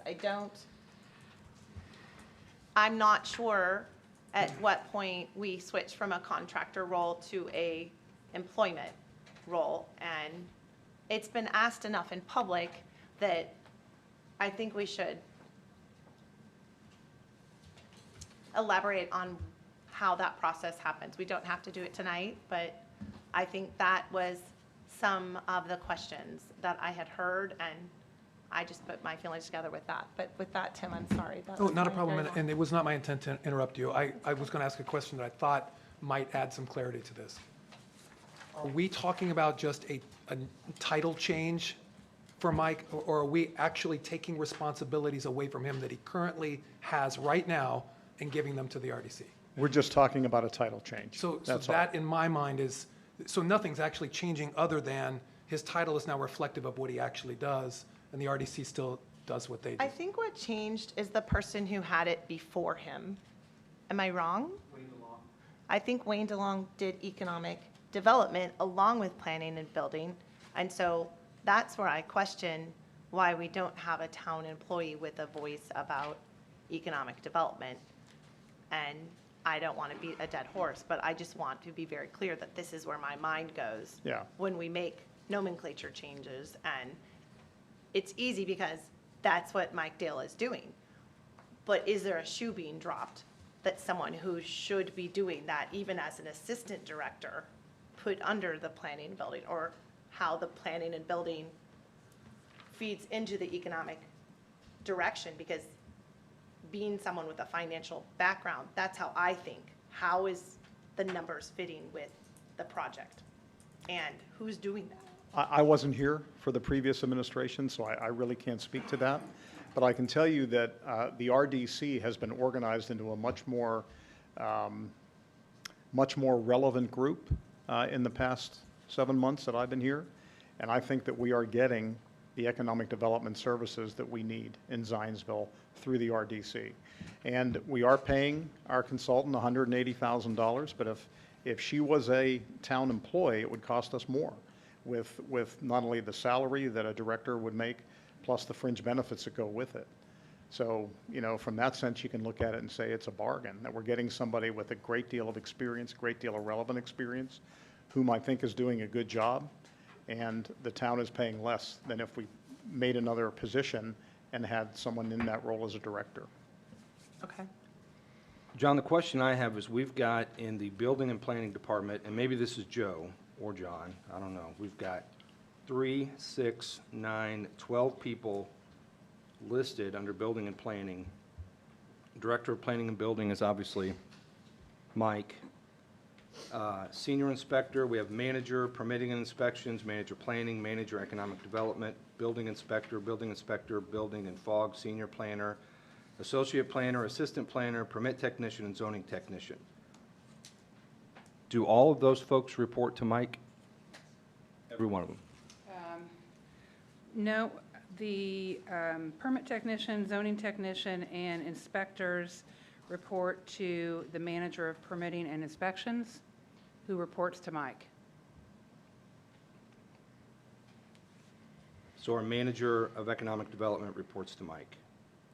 I'm not sure at what point we switch from a contractor role to a employment role. And it's been asked enough in public that I think we should elaborate on how that process happens. We don't have to do it tonight, but I think that was some of the questions that I had heard, and I just put my feelings together with that. But with that, Tim, I'm sorry. That Oh, was not a my problem, very long- and it was not my intent to interrupt you. I was going to ask a question that I thought might add some clarity to this. Are we talking about just a title change for Mike, or are we actually taking responsibilities away from him that he currently has right now and giving them to the RDC? We're just talking about a title change. So That's all. that, in my mind, is, so nothing's actually changing other than his title is now reflective of what he actually does, and the RDC still does what they do. I think what changed is the person who had it before him. Am I wrong? I think Wayne DeLong did economic development along with planning and building. And so that's where I question why we don't have a town employee with a voice about economic development. And I don't want to beat a dead horse, but I just want to be very clear that this is where my mind goes Yeah. when we make nomenclature changes. And it's easy because that's what Mike Dale is doing. But is there a shoe being dropped that someone who should be doing that, even as an assistant director, put under the planning and building, or how the planning and building feeds into the economic direction? Because being someone with a financial background, that's how I think. How is the numbers fitting with the project? And who's doing that? I wasn't here for the previous administration, so I really can't speak to that. But I can tell you that the RDC has been organized into a much more relevant group in the past 7 months that I've been here. And I think that we are getting the economic development services that we need in Zionsville through the RDC. And we are paying our consultant $180,000, but if she was a town employee, it would cost us more with not only the salary that a director would make, plus the fringe benefits that go with it. So, you know, from that sense, you can look at it and say it's a bargain, that we're getting somebody with a great deal of experience, a great deal of relevant experience, whom I think is doing a good job, and the town is paying less than if we made another position and had someone in that role as a director. Okay. John, the question I have is, we've got in the building and planning department, and maybe this is Joe or John, I don't know, we've got 3, 6, 9, 12 people listed under building and planning. Director of Planning and Building is obviously Mike. Senior inspector, we have manager, permitting and inspections, manager planning, manager economic development, building inspector, building and fog, senior planner, associate planner, assistant planner, permit technician, and zoning technician. Do all of those folks report to Mike? Every one of them? No, the permit technician, zoning technician, and inspectors report to the manager of permitting and inspections, who reports to Mike. So our manager of economic development reports to Mike.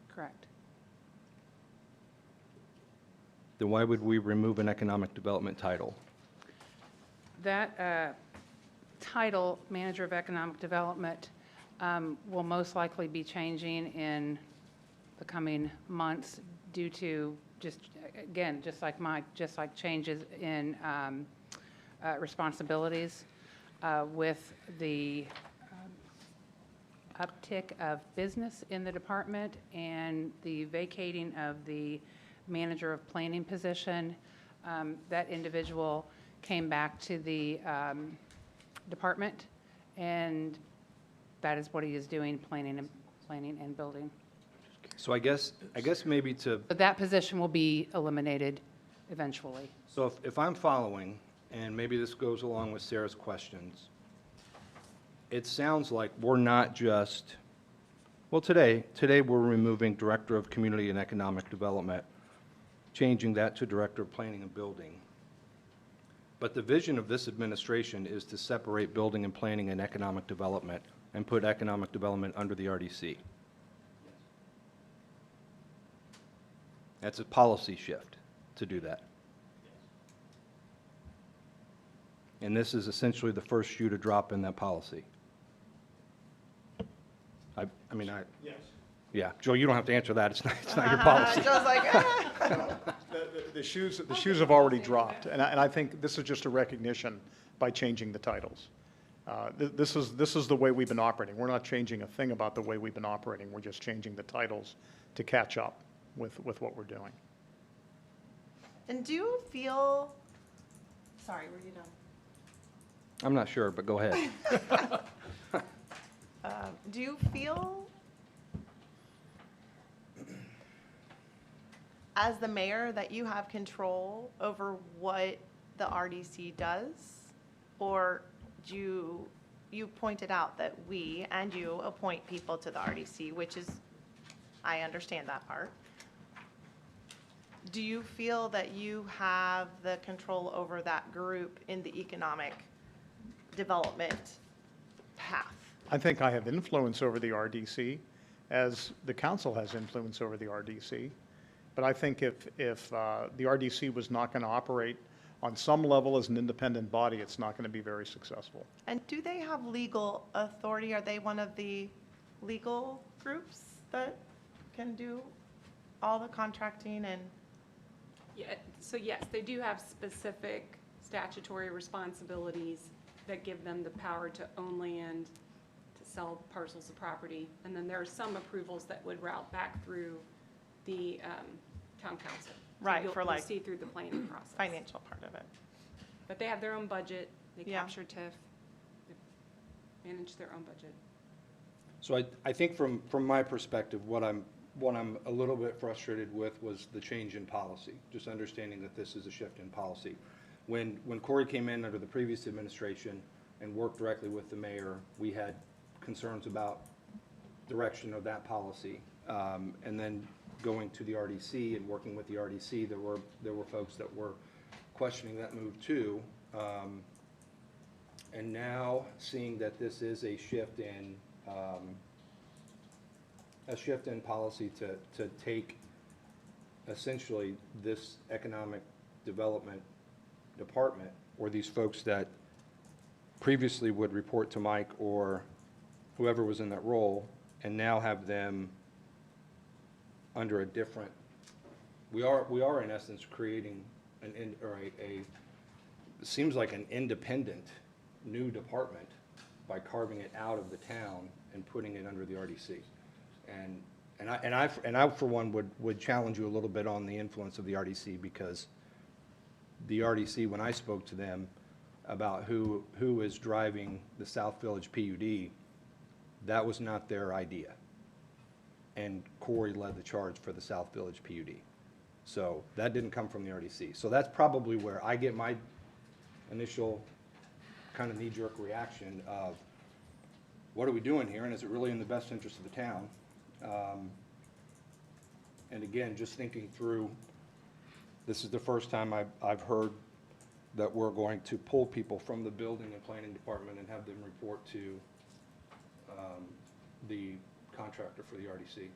Correct. Then why would we remove an economic development title? That title, Manager of Economic Development, will most likely be changing in the coming months due to just, again, just like Mike, just like changes in responsibilities with the uptick of business in the department and the vacating of the Manager of Planning position. That individual came back to the department, and that is what he is doing, planning and building. So I guess maybe to, But that position will be eliminated eventually. so if I'm following, and maybe this goes along with Sarah's questions, it sounds like we're not just, well, today we're removing Director of Community and Economic Development, changing that to Director of Planning and Building. But the vision of this administration is to separate building and planning and economic development and put economic development under the RDC. That's a policy shift to do that. And this is essentially the first shoe to drop in that policy. Yes. Yeah, Joe, you don't have to answer that. It's not your policy. Joe's like, The shoes have already dropped, and I think this is just a recognition by changing the titles. This is the way we've been operating. We're not changing a thing about the way we've been operating. We're just changing the titles to catch up with what we're doing. And do you feel, sorry, were you done? I'm not sure, but go ahead. Do you feel, as the mayor, that you have control over what the RDC does? Or do you pointed out that we and you appoint people to the RDC, which is, I understand that part. Do you feel that you have the control over that group in the economic development path? I think I have influence over the RDC, as the council has influence over the RDC. But I think if the RDC was not going to operate on some level as an independent body, it's not going to be very successful. And do they have legal authority? Are they one of the legal groups that can do all the contracting and? Yeah, so yes, they do have specific statutory responsibilities that give them the power to own land, to sell parcels of property. And then there are some approvals that would route back through the town council. So Right, you'll- for you'll like see through the planning process. financial part of it. But they have their own budget, they Yeah. capture TIF, they manage their own budget. So I think from my perspective, what I'm a little bit frustrated with was the change in policy, just understanding that this is a shift in policy. When Corey came in under the previous administration and worked directly with the mayor, we had concerns about direction of that policy. And then going to the RDC and working with the RDC, there were folks that were questioning that move too. And now seeing that this is a shift in policy to take essentially this economic development department, or these folks that previously would report to Mike or whoever was in that role, and now have them under a different, we are in essence creating it seems like an independent new department by carving it out of the town and putting it under the RDC. And I for one would challenge you a little bit on the influence of the RDC, because the RDC, when I spoke to them about who is driving the South Village PUD, that was not their idea. And Corey led the charge for the South Village PUD. So that didn't come from the RDC. So that's probably where I get my initial kind of knee-jerk reaction of, what are we doing here, and is it really in the best interest of the town? And again, just thinking through, this is the first time I've heard that we're going to pull people from the building and planning department and have them report to the contractor for the RDC.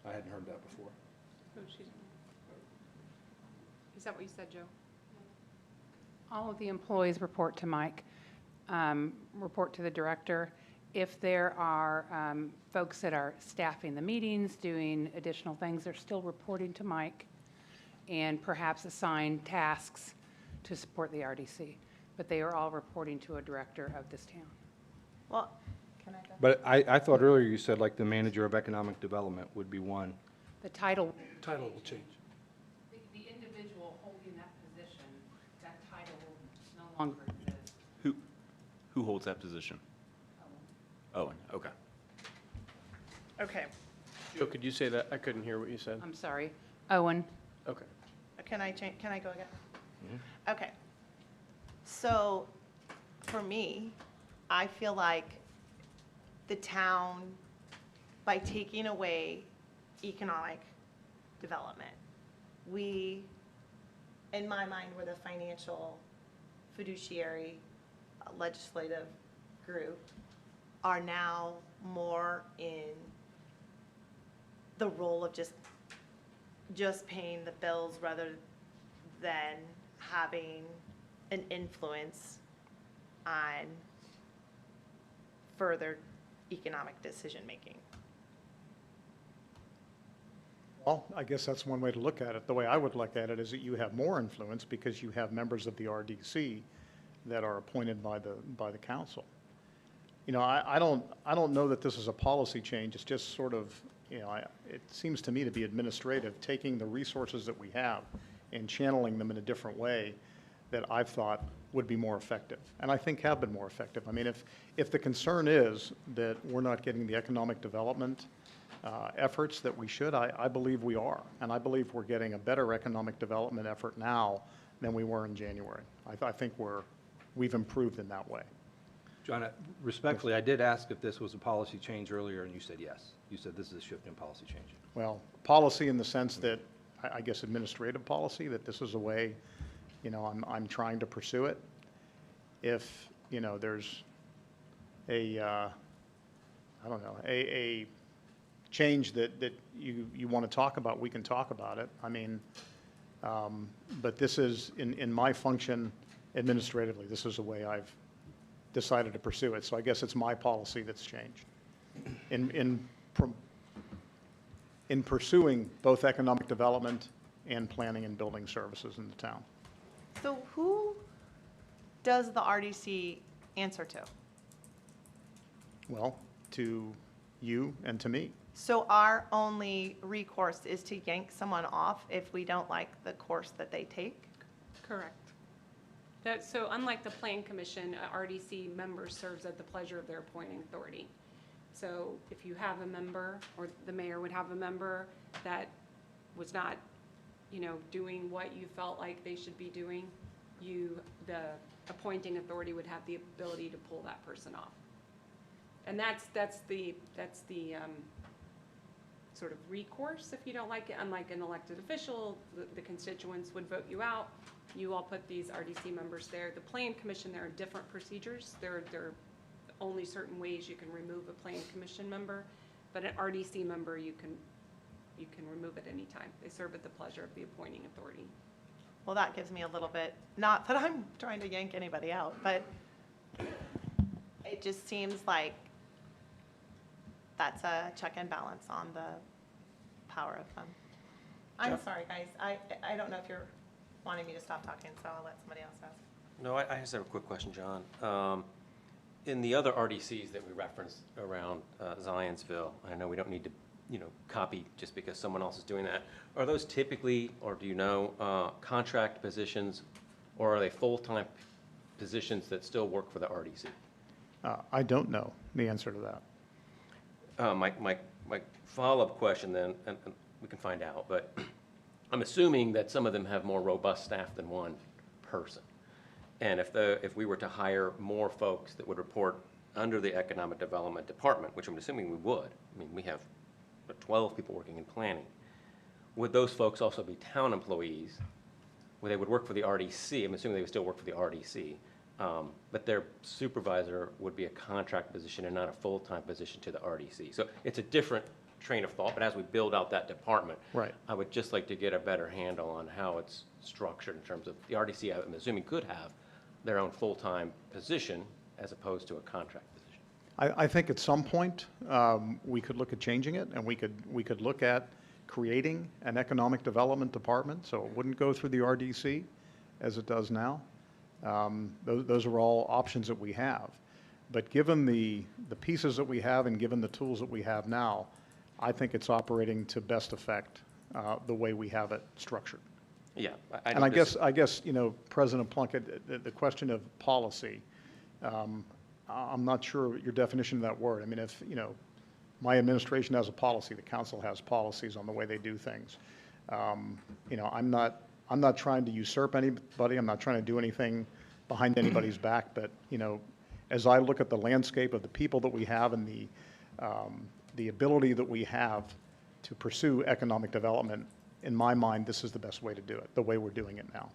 I hadn't heard that before. Oh, is that what you said, Joe? All of the employees report to Mike, report to the director. If there are folks that are staffing the meetings, doing additional things, they're still reporting to Mike, and perhaps assign tasks to support the RDC. But they are all reporting to a director of this town. Well, can I go? But I thought earlier you said like the manager of economic development would be one. The title. Title will change. The individual holding that position, that title will no longer exist. Who holds that position? Owen, okay. Okay, Joe, could you say that? I couldn't hear what you said. I'm sorry, Owen. Okay. can I go again? Okay. So, for me, I feel like the town, by taking away economic development, we, in my mind, were the financial fiduciary legislative group, are now more in the role of just paying the bills rather than having an influence on further economic decision-making. Well, I guess that's one way to look at it. The way I would look at it is that you have more influence because you have members of the RDC that are appointed by the council. You know, I don't know that this is a policy change. It's just sort of, you know, it seems to me to be administrative, taking the resources that we have and channeling them in a different way that I've thought would be more effective, and I think have been more effective. I mean, if the concern is that we're not getting the economic development efforts that we should, I believe we are, and I believe we're getting a better economic development effort now than we were in January. I think we've improved in that way. John, respectfully, I did ask if this was a policy change earlier, and you said yes. You said this is a shift in policy change. Well, policy in the sense that, I guess administrative policy, that this is a way, you know, I'm trying to pursue it. If, you know, there's a, I don't know, a change that you want to talk about, we can talk about it. I mean, but this is, in my function administratively, this is the way I've decided to pursue it. So I guess it's my policy that's changed. In pursuing both economic development and planning and building services in the town. So who does the RDC answer to? Well, to you and to me. So our only recourse is to yank someone off if we don't like the course that they take? Correct. So unlike the Plan Commission, a RDC member serves at the pleasure of their appointing authority. So if you have a member, or the mayor would have a member that was not, doing what you felt like they should be doing, the appointing authority would have the ability to pull that person off. And that's the sort of recourse if you don't like it. Unlike an elected official, the constituents would vote you out. You all put these RDC members there. The Plan Commission, there are different procedures. There are only certain ways you can remove a Plan Commission member, but an RDC member you can remove at any time. They serve at the pleasure of the appointing authority. Well, that gives me a little bit, not that I'm trying to yank anybody out, but it just seems like that's a check and balance on the power of them. I'm sorry, guys. I don't know if you're wanting me to stop talking, so I'll let somebody else ask. No, I just have a quick question, John. In the other RDCs that we referenced around Zionsville, I know we don't need to, copy just because someone else is doing that. Are those typically, or do you know, contract positions, or are they full-time positions that still work for the RDC? I don't know the answer to that. My follow-up question then, and we can find out, but I'm assuming that some of them have more robust staff than one person. And if we were to hire more folks that would report under the Economic Development Department, which I'm assuming we would, I mean, we have 12 people working in planning, would those folks also be town employees, where they would work for the RDC? I'm assuming they would still work for the RDC, but their supervisor would be a contract position and not a full-time position to the RDC. So it's a different train of thought, but as we build out that department, right, I would just like to get a better handle on how it's structured in terms of the RDC, I'm assuming, could have their own full-time position as opposed to a contract position. I think at some point, we could look at changing it, and we could look at creating an economic development department, so it wouldn't go through the RDC as it does now. Those are all options that we have. But given the pieces that we have and given the tools that we have now, I think it's operating to best effect the way we have it structured. Yeah. And I guess, President Plunkett, the question of policy, I'm not sure your definition of that word. I mean, if, my administration has a policy, the council has policies on the way they do things. I'm not trying to usurp anybody. I'm not trying to do anything behind anybody's back. But, as I look at the landscape of the people that we have and the ability that we have to pursue economic development, in my mind, this is the best way to do it, the way we're doing it now.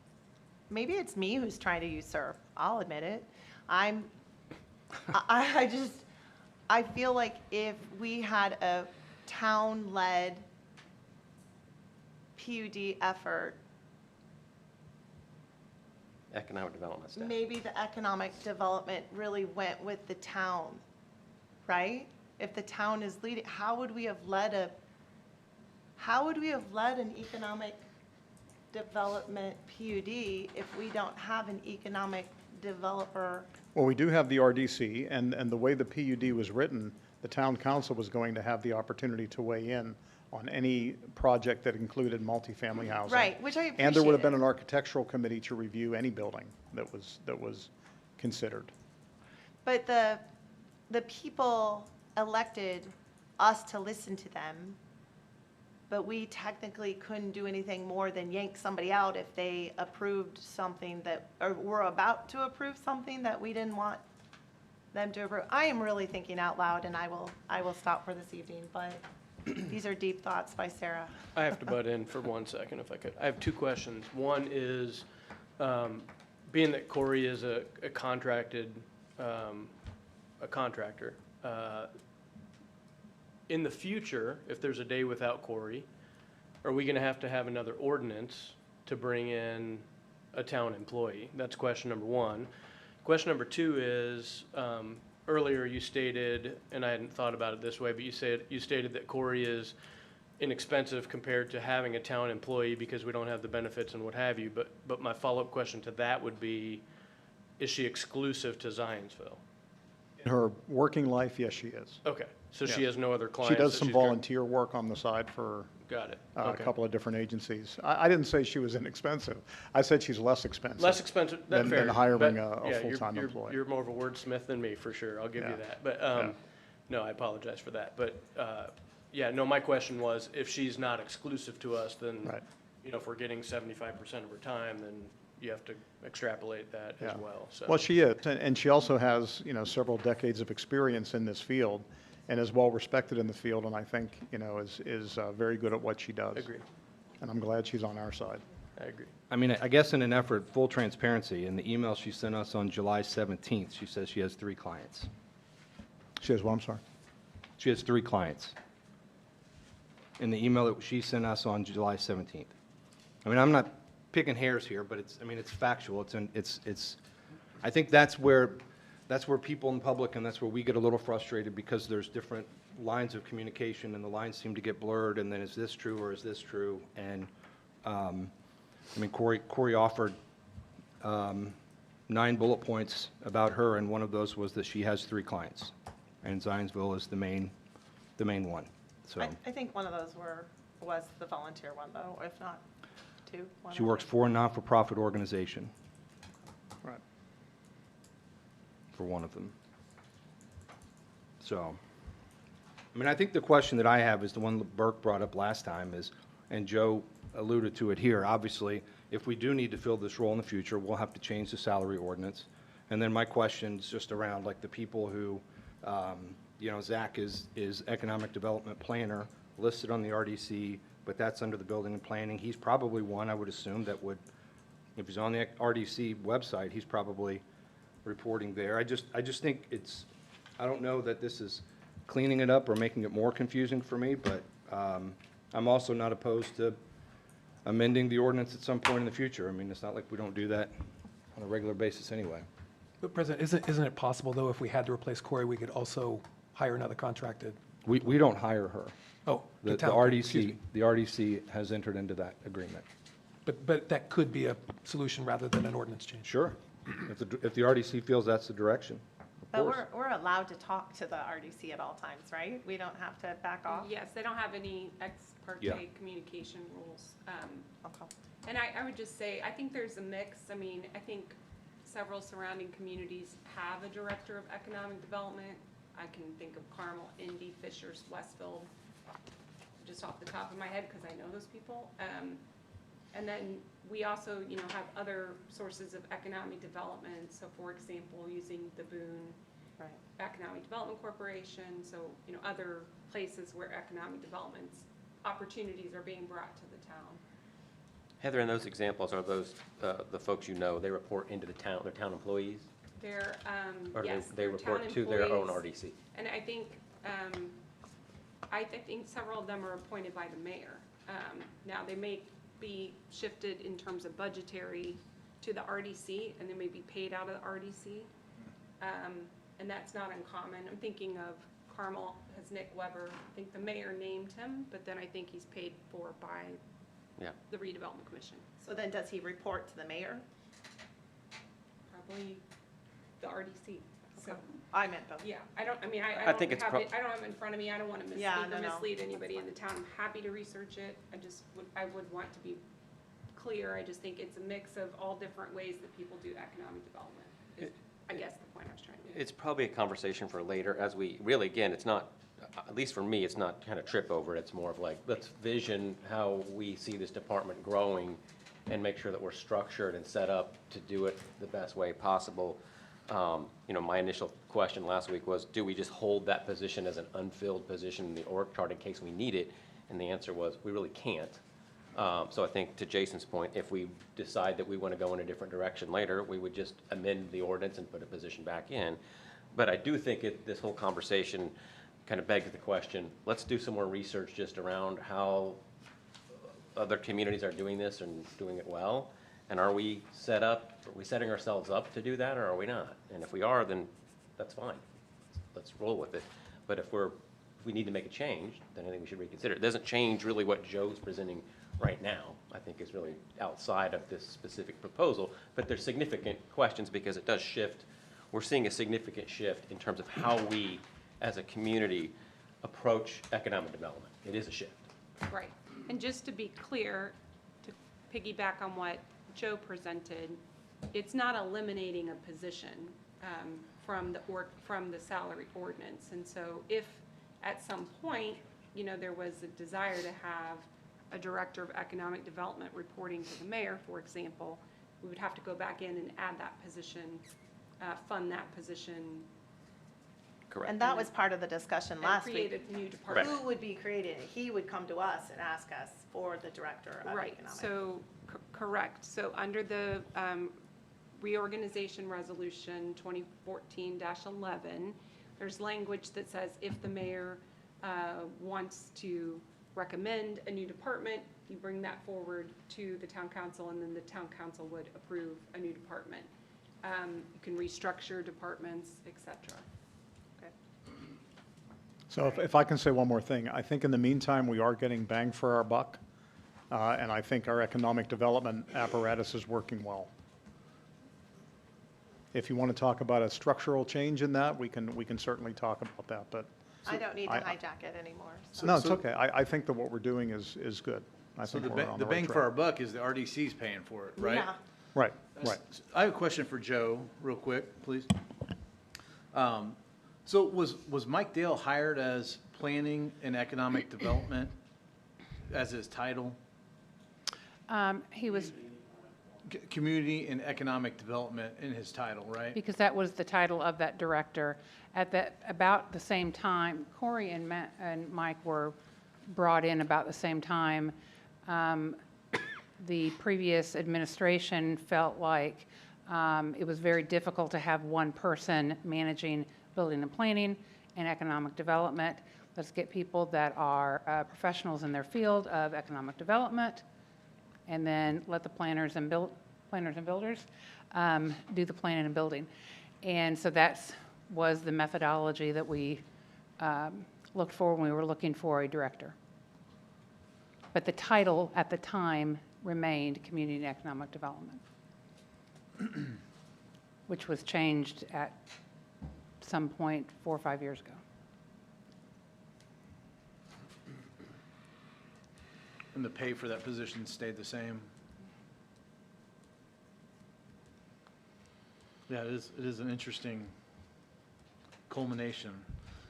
Maybe it's me who's trying to usurp. I'll admit it. I feel like if we had a town-led PUD effort, Economic development staff. maybe the economic development really went with the town, right? If the town is leading, how would we have led an economic development PUD if we don't have an economic developer? Well, we do have the RDC, and the way the PUD was written, the town council was going to have the opportunity to weigh in on any project that included multifamily housing. Right, which I appreciate. And there would have been an architectural committee to review any building that was considered. But the people elected us to listen to them, but we technically couldn't do anything more than yank somebody out if they approved something or were about to approve something that we didn't want them to approve. I am really thinking out loud, and I will stop for this evening, but these are deep thoughts by Sarah. I have to butt in for 1 second if I could. I have two questions. One is, being that Corey is a contractor, in the future, if there's a day without Corey, are we going to have another ordinance to bring in a town employee? That's question number one. Question number two is, earlier you stated, and I hadn't thought about it this way, but you stated that Corey is inexpensive compared to having a town employee because we don't have the benefits and what have you. But my follow-up question to that would be, is she exclusive to Zionsville? In her working life, yes, she is. Okay. So she Yes. has no other She clients? does that some she's got- volunteer work on the side for Got it. a Okay. couple of different agencies. I didn't say she was inexpensive. I said she's less expensive. Less expensive, that's than fair. hiring But, a yeah, you're- full-time you're- employee. You're more of a wordsmith than me, for sure, I'll give you Yeah. that. But, Yeah. no, I apologize for that. But, yeah, no, my question was, if she's not exclusive to us, then, Right. you know, if we're getting 75% of her time, then you have to extrapolate that as Yeah. well, so. Well, she is, and she also has, several decades of experience in this field and is well-respected in the field, and I think, is very good at what she does. Agreed. And I'm glad she's on our side. I agree. I mean, I guess in an effort, full transparency, in the email she sent us on July 17th, she says she has 3 clients. She has, well, I'm sorry. She has 3 clients. In the email that she sent us on July 17th. I mean, I'm not picking hairs here, but it's factual. I think that's where people in public, and that's where we get a little frustrated, because there's different lines of communication, and the lines seem to get blurred, and then is this true or is this true? And, I mean, Corey offered 9 bullet points about her, and one of those was that she has 3 clients, and Zionsville is the main one, so. I think one of those was the volunteer one, though, if not 2. one She of works them. for a not-for-profit organization, Right. for one of them. So, I mean, I think the question that I have is the one that Burke brought up last time is, and Joe alluded to it here, obviously, if we do need to fill this role in the future, we'll have to change the salary ordinance. And then my question's just around, like, the people who, Zach is economic development planner, listed on the RDC, but that's under the building and planning. He's probably one, I would assume, that would, if he's on the RDC website, he's probably reporting there. I just think I don't know that this is cleaning it up or making it more confusing for me, but I'm also not opposed to amending the ordinance at some point in the future. I mean, it's not like we don't do that on a regular basis anyway. But President, isn't it possible, though, if we had to replace Corey, we could also hire another contracted? We don't hire her. Oh, The town, excuse me. RDC has entered into that agreement. But that could be a solution rather than an ordinance change. Sure. If the RDC feels that's the direction, of But course. we're allowed to talk to the RDC at all times, right? We don't have to back off? Yes, they don't have any ex parte Yeah. communication rules. Okay. And I would just say, I think there's a mix. I mean, I think several surrounding communities have a director of economic development. I can think of Carmel, Indy, Fishers, Westfield, just off the top of my head, because I know those people. And then we also, have other sources of economic development. So for example, using the Boone Right. Economic Development Corporation, so, other places where economic development opportunities are being brought to the town. Heather, in those examples, are those the folks they report into the town, they're town employees? They're, Or yes, they they're report town to their own employees. RDC? And I think, I think several of them are appointed by the mayor. Now, they may be shifted in terms of budgetary to the RDC, and they may be paid out of the RDC. And that's not uncommon. I'm thinking of Carmel has Nick Weber. I think the mayor named him, but then I think he's paid for by Yeah. the redevelopment commission. So then does he report to the mayor? Probably the RDC. So, I meant both. yeah, I don't have it in front of me. I don't want to Yeah, misspeak or no, no. mislead anybody in the town. I'm happy to research it. I would want to be clear. I just think it's a mix of all different ways that people do economic development. Is, I guess the point I was trying to make. It's probably a conversation for later, as we, really, again, it's not, at least for me, it's not kind of trip over it. It's more of like, let's vision how we see this department growing and make sure that we're structured and set up to do it the best way possible. My initial question last week was, do we just hold that position as an unfilled position in the org chart in case we need it? And the answer was, we really can't. So I think, to Jason's point, if we decide that we want to go in a different direction later, we would just amend the ordinance and put a position back in. But I do think this whole conversation kind of begs the question, let's do some more research just around how other communities are doing this and doing it well. And are we setting ourselves up to do that, or are we not? And if we are, then that's fine. Let's roll with it. But if we need to make a change, then I think we should reconsider. It doesn't change really what Joe's presenting right now. I think is really outside of this specific proposal, but there's significant questions because it does shift. We're seeing a significant shift in terms of how we, as a community, approach economic development. It is a shift. Right. And just to be clear, to piggyback on what Joe presented, it's not eliminating a position from the salary ordinance. And so if at some point, there was a desire to have a director of economic development reporting to the mayor, for example, we would have to go back in and add that position, fund that position. Correct. And that was part of the discussion And last week. create a new department. Who would be creating it? He would come to us and ask us for the director of Right, economic. so, correct. So under the reorganization resolution 2014-11, there's language that says if the mayor wants to recommend a new department, you bring that forward to the town council, and then the town council would approve a new department. You can restructure departments, et cetera. So if I can say one more thing, I think in the meantime, we are getting bang for our buck, and I think our economic development apparatus is working well. If you want to talk about a structural change in that, we can certainly talk about that, but. I don't need to hijack it anymore. So. No, it's okay. I think that what we're doing is good. I So think the we're on the the right bang for track. our buck is the RDC's paying for it, right? Yeah. Right, right. I have a question for Joe, real quick, please. So was Mike Dale hired as Planning and Economic Development as his title? He was, Community and Economic Development in his title, right? because that was the title of that director. About the same time, Corey and Mike were brought in about the same time. The previous administration felt like it was very difficult to have one person managing building and planning and economic development. Let's get people that are professionals in their field of economic development, and then let the planners and builders do the planning and building. And so that was the methodology that we looked for when we were looking for a director. But the title at the time remained Community and Economic Development, which was changed at some point 4 or 5 years ago. And the pay for that position stayed the same? Yeah, it is an interesting culmination.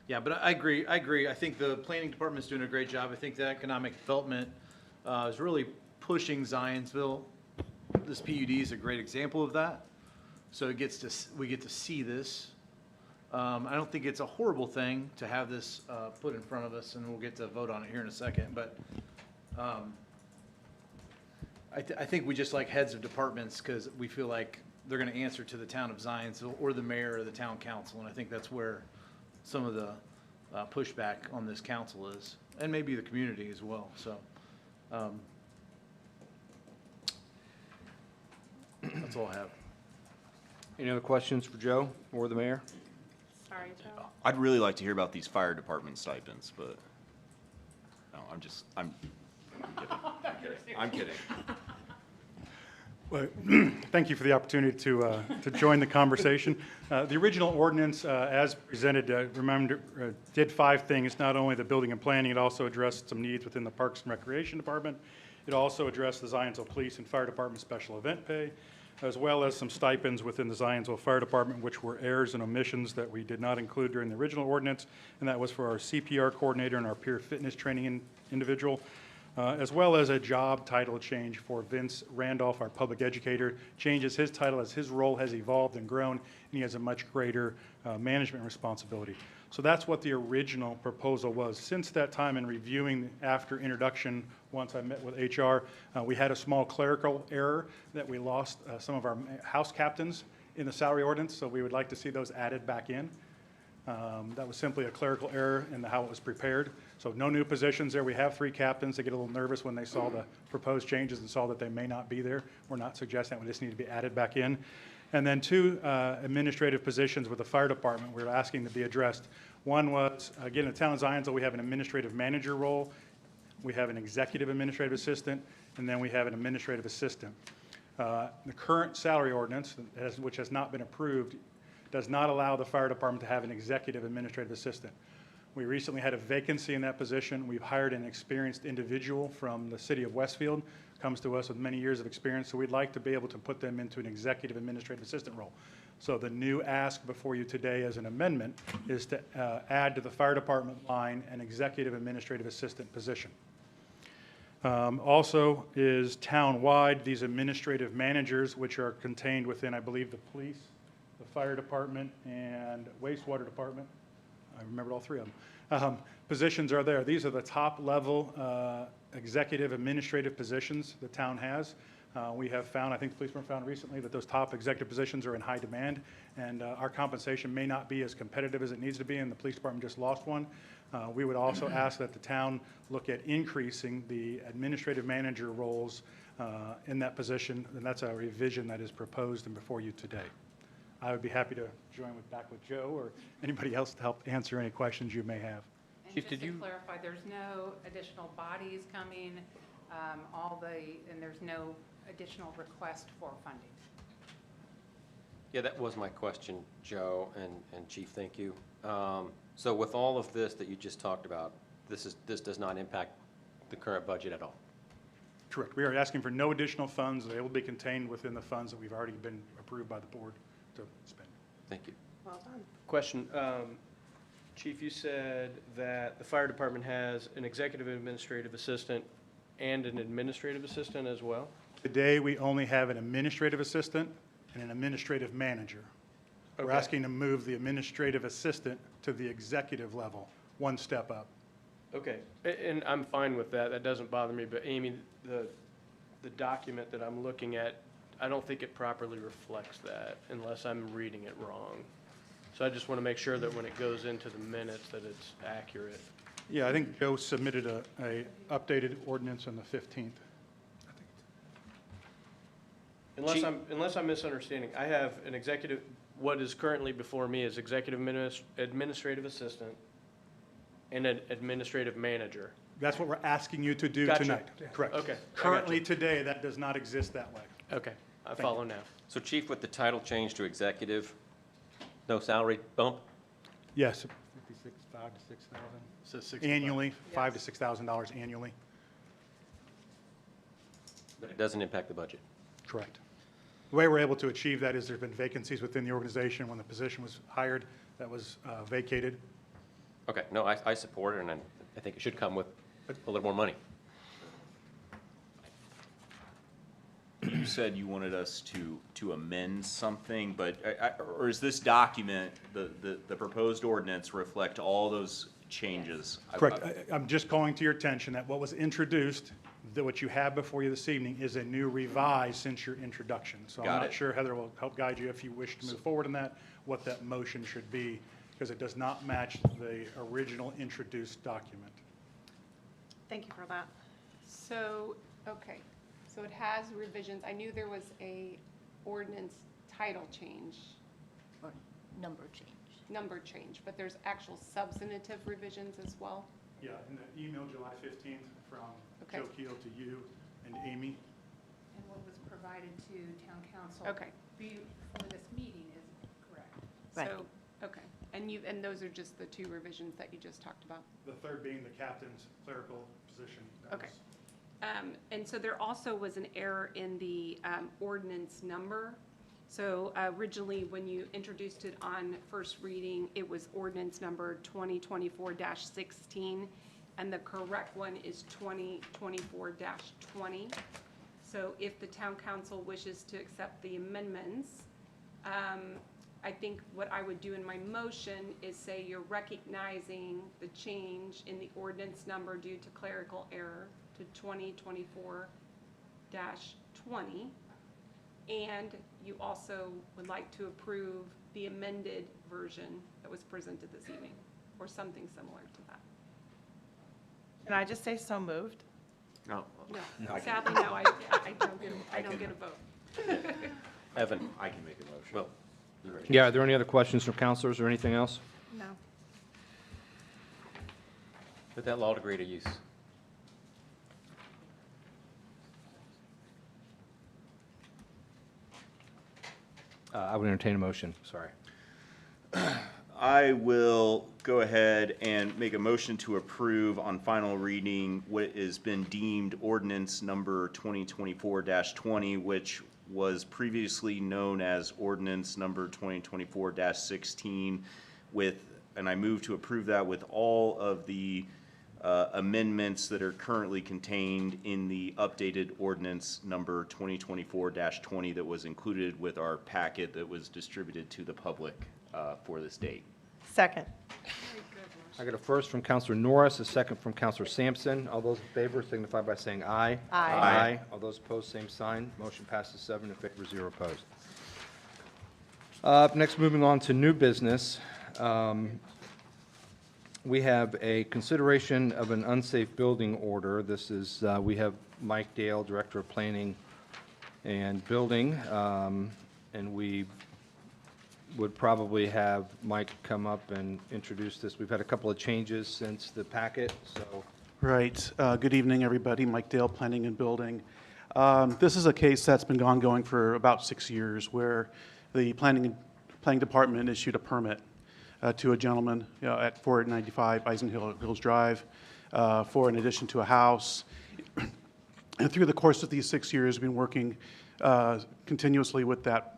Yeah, but I agree. I think the planning department's doing a great job. I think the economic development is really pushing Zionsville. This PUD is a great example of that. So we get to see this. I don't think it's a horrible thing to have this put in front of us, and we'll get to vote on it here in a second. But I think we just like heads of departments because we feel like they're going to answer to the town of Zionsville or the mayor or the town council, and I think that's where some of the pushback on this council is, and maybe the community as well. So that's all I have. Any other questions for Joe or the mayor? Sorry, Joe. I'd really like to hear about these fire department stipends, but no, I'm kidding. I'm kidding. Well, thank you for the opportunity to join the conversation. The original ordinance, as presented, did 5 things. Not only the building and planning, it also addressed some needs within the Parks and Recreation Department. It also addressed the Zionsville Police and Fire Department special event pay, as well as some stipends within the Zionsville Fire Department, which were errors and omissions that we did not include during the original ordinance, and that was for our CPR coordinator and our peer fitness training individual. As well as a job title change for Vince Randolph, our public educator, changes his title as his role has evolved and grown, and he has a much greater management responsibility. So that's what the original proposal was. Since that time, in reviewing after introduction, once I met with HR, we had a small clerical error that we lost some of our house captains in the salary ordinance, so we would like to see those added back in. That was simply a clerical error in how it was prepared. So no new positions there. We have 3 captains. They get a little nervous when they saw the proposed changes and saw that they may not be there. We're not suggesting that. We just need to be added back in. And then 2 administrative positions with the fire department we're asking to be addressed. One was, again, in the town of Zionsville, we have an administrative manager role. We have an executive administrative assistant, and then we have an administrative assistant. The current salary ordinance, which has not been approved, does not allow the fire department to have an executive administrative assistant. We recently had a vacancy in that position. We've hired an experienced individual from the city of Westfield, comes to us with many years of experience, so we'd like to be able to put them into an executive administrative assistant role. So the new ask before you today as an amendment is to add to the fire department line an executive administrative assistant position. Also is town-wide, these administrative managers, which are contained within, I believe, the police, the fire department, and wastewater department. I remembered all three of them. Positions are there. These are the top-level executive administrative positions the town has. We have found, I think the police department found recently, that those top executive positions are in high demand, and our compensation may not be as competitive as it needs to be, and the police department just lost one. We would also ask that the town look at increasing the administrative manager roles in that position, and that's a revision that is proposed and before you today. I would be happy to join back with Joe or anybody else to help answer any questions you may have. And just to clarify, there's no additional bodies coming, and there's no additional request for funding. Yeah, that was my question, Joe and Chief, thank you. So with all of this that you just talked about, this does not impact the current budget at all? Correct. We are asking for no additional funds. They will be contained within the funds that we've already been approved by the board to spend. Thank you. Well done. Question, Chief, you said that the fire department has an executive administrative assistant and an administrative assistant as well? Today, we only have an administrative assistant and an administrative manager. We're Okay. asking to move the administrative assistant to the executive level, one step up. Okay, and I'm fine with that, that doesn't bother me, but Amy, the document that I'm looking at, I don't think it properly reflects that unless I'm reading it wrong. So I just want to make sure that when it goes into the minutes that it's accurate. Yeah, I think Joe submitted a updated ordinance on the 15th. Unless I'm misunderstanding, I have an executive, what is currently before me is executive administrative assistant and an administrative manager. That's what we're asking you to do Gotcha. tonight. Correct. Okay, I Currently, gotcha. today, that does not exist that way. Okay, I Thank follow you. now. So Chief, with the title change to executive, no salary bump? Yes, 5 to 6,000 Says 65. annually, $5,000 to $6,000 annually. But it doesn't impact the budget? Correct. The way we're able to achieve that is there's been vacancies within the organization. When the position was hired, that was vacated. Okay, no, I support it, and I think it should come with a little more money. You said you wanted us to amend something, but, or is this document, the proposed ordinance reflect all those changes? Correct. I'm just calling to your attention that what was introduced, that what you have before you this evening, is a new revised since your introduction. So I'm Got not it. sure Heather will help guide you if you wish to move forward in that, what that motion should be, because it does not match the original introduced document. Thank you for that. So, okay, so it has revisions. I knew there was a ordinance title change, Or number change. number change, but there's actual substantive revisions as well? Yeah, in the email July 15th from Okay. Joe Keel to you and Amy. And what was provided to town council Okay. for this meeting is correct. Right. So, okay, and those are just the two revisions that you just talked about? The third being the captain's clerical position. That Okay. was- And so there also was an error in the ordinance number. So originally, when you introduced it on first reading, it was ordinance number 2024-16, and the correct one is 2024-20. So if the town council wishes to accept the amendments, I think what I would do in my motion is say you're recognizing the change in the ordinance number due to clerical error to 2024-20. And you also would like to approve the amended version that was presented this evening, or something similar to that. Can I just say so moved? No. No, I can- sadly, no, I don't get a vote. Evan? I can make a motion. Well, you ready? Yeah, are there any other questions from counselors or anything else? No. Put that law degree to use. I would entertain a motion, sorry. I will go ahead and make a motion to approve on final reading what has been deemed ordinance number 2024-20, which was previously known as ordinance number 2024-16 and I move to approve that with all of the amendments that are currently contained in the updated ordinance number 2024-20 that was included with our packet that was distributed to the public for this date. Second. I got a first from Counselor Norris, a second from Counselor Sampson. All those in favor signify by saying aye. Aye. Aye. All those opposed, same sign. Motion passes 7 in favor, 0 opposed. Next, moving on to new business. We have a consideration of an unsafe building order. This is, we have Mike Dale, Director of Planning and Building, and we would probably have Mike come up and introduce this. We've had a couple of changes since the packet, so. Right. Good evening, everybody. Mike Dale, Planning and Building. This is a case that's been ongoing for about 6 years, where the planning department issued a permit to a gentleman at 495 Eisenhill Drive for an addition to a house. And through the course of these 6 years, we've been working continuously with that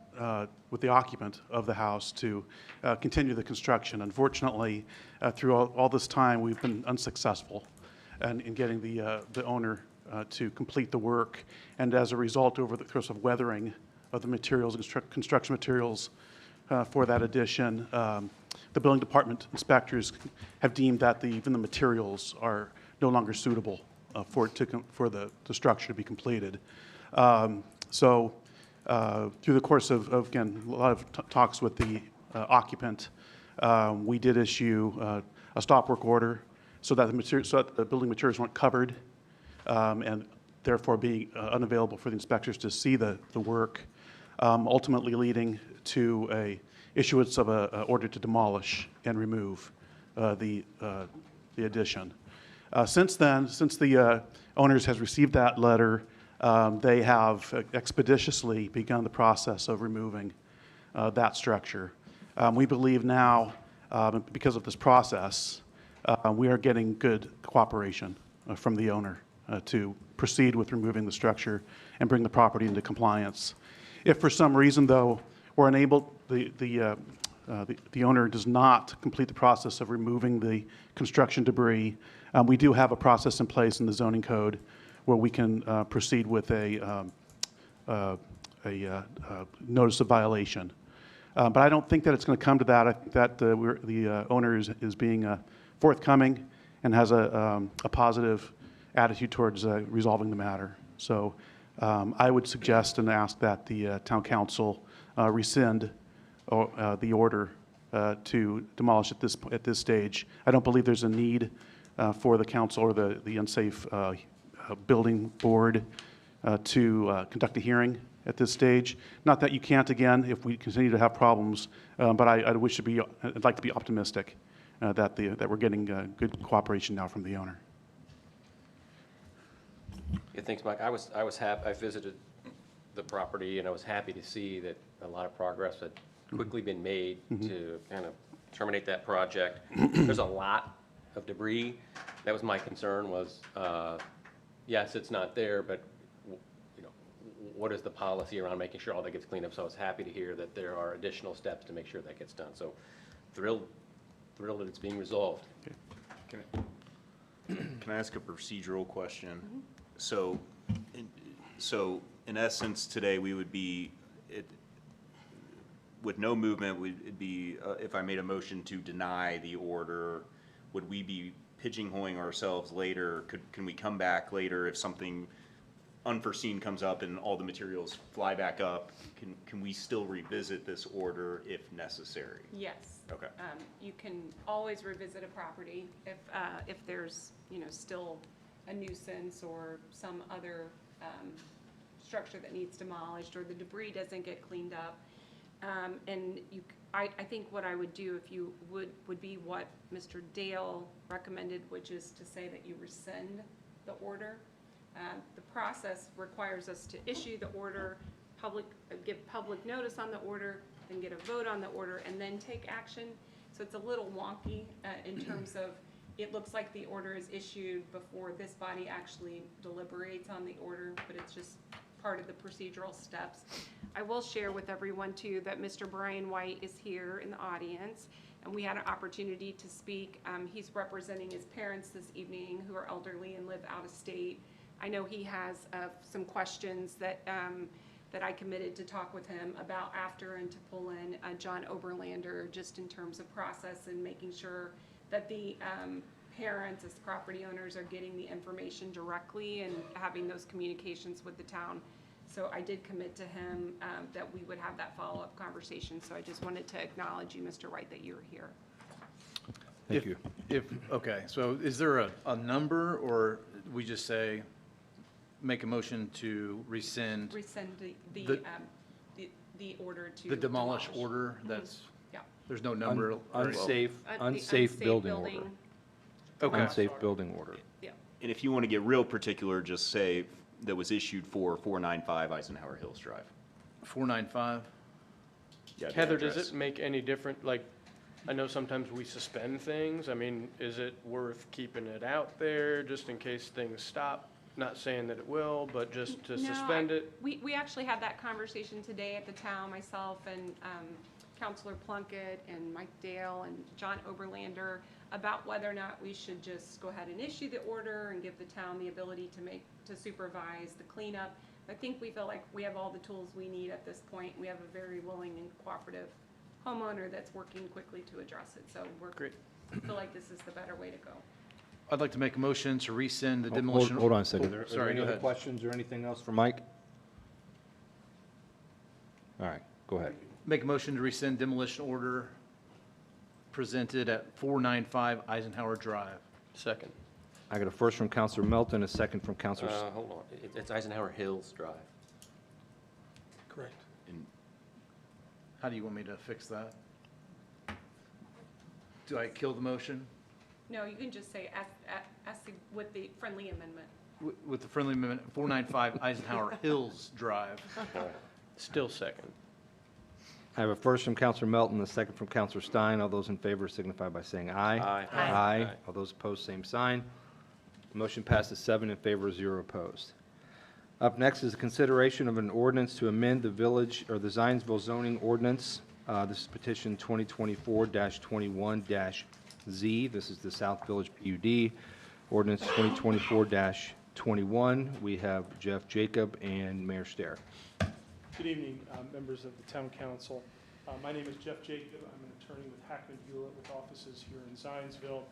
with the occupant of the house to continue the construction. Unfortunately, through all this time, we've been unsuccessful in getting the owner to complete the work. And as a result, over the course of weathering of the materials, construction materials for that addition, the building department inspectors have deemed that even the materials are no longer suitable for the structure to be completed. Through the course of again, a lot of talks with the occupant, we did issue a stop work order so that the building materials weren't covered and therefore being unavailable for the inspectors to see the work, ultimately leading to a issuance of an order to demolish and remove the addition. Since then, since the owners has received that letter, they have expeditiously begun the process of removing that structure. We believe now, because of this process, we are getting good cooperation from the owner to proceed with removing the structure and bring the property into compliance. If for some reason, though, we're unable, the owner does not complete the process of removing the construction debris, we do have a process in place in the zoning code where we can proceed with a notice of violation. But I don't think that it's going to come to that. I think that the owner is being forthcoming and has a positive attitude towards resolving the matter. So I would suggest and ask that the town council rescind the order to demolish at this stage. I don't believe there's a need for the council or the unsafe building board to conduct a hearing at this stage. Not that you can't again if we continue to have problems, but I'd like to be optimistic that we're getting good cooperation now from the owner. Yeah, thanks, Mike. I visited the property, and I was happy to see that a lot of progress had quickly been made to kind of terminate that project. There's a lot of debris. That was my concern was, yes, it's not there, but what is the policy around making sure all that gets cleaned up? So I was happy to hear that there are additional steps to make sure that gets done. So thrilled that it's being resolved. Can I ask a procedural question? So in essence, today we would be, with no movement, it'd be, if I made a motion to deny the order, would we be pigeonholing ourselves later? Can we come back later if something unforeseen comes up and all the materials fly back up? Can we still revisit this order if necessary? Yes. Okay. You can always revisit a property if there's, still a nuisance or some other structure that needs demolished or the debris doesn't get cleaned up. I think what I would do if you would be what Mr. Dale recommended, which is to say that you rescind the order. The process requires us to issue the order, give public notice on the order, then get a vote on the order, and then take action. So it's a little wonky in terms of, it looks like the order is issued before this body actually deliberates on the order, but it's just part of the procedural steps. I will share with everyone too that Mr. Brian White is here in the audience, and we had an opportunity to speak. He's representing his parents this evening who are elderly and live out of state. I know he has some questions that that I committed to talk with him about after, and to pull in John Oberlander just in terms of process and making sure that the parents as property owners are getting the information directly and having those communications with the town. So I did commit to him that we would have that follow-up conversation. So I just wanted to acknowledge you, Mr. White, that you were here. Thank you. Okay, so is there a number, or we just say, make a motion to rescind Rescind the order to the demolish order? That's, Yeah. there's no number? Unsafe, The unsafe building order. Okay. Unsafe building order. Yeah. And if you want to get real particular, just say that was issued for 495 Eisenhower Hills Drive. 495? Yeah, the Heather, does address. it make any different, like, I know sometimes we suspend things. I mean, is it worth keeping it out there just in case things stop? Not saying that it will, but just to suspend it? We actually had that conversation today at the town, myself and Counselor Plunkett and Mike Dale and John Oberlander, about whether or not we should just go ahead and issue the order and give the town the ability to supervise the cleanup. I think we feel like we have all the tools we need at this point. We have a very willing and cooperative homeowner that's working quickly to address it. So feel like this is the better way to go. I'd like to make a motion to rescind the Hold- demolition. Hold on a second. Oh, Are there sorry, any go other ahead. questions or anything else for Mike? All right, go ahead. Make a motion to rescind demolition order presented at 495 Eisenhower Drive. Second. I got a first from Counselor Melton, a second from Counselor. Hold on, it's Eisenhower Hills Drive. Correct. How do you want me to fix that? Do I kill the motion? No, you can just say with the friendly amendment. With the friendly amendment, 495 Eisenhower Hills Drive. Still second. I have a first from Counselor Melton, a second from Counselor Stein. All those in favor signify by saying aye. Aye. Aye. Aye. All those opposed, same sign. Motion passes 7 in favor, 0 opposed. Up next is a consideration of an ordinance to amend the village, or the Zionsville zoning ordinance. This is petition 2024-21-Z. This is the South Village PUD. Ordinance 2024-21. We have Jeff Jacob and Mayor Stair. Good evening, members of the Town Council. My name is Jeff Jacob. I'm an attorney with Hackman Hewlett with offices here in Zionsville.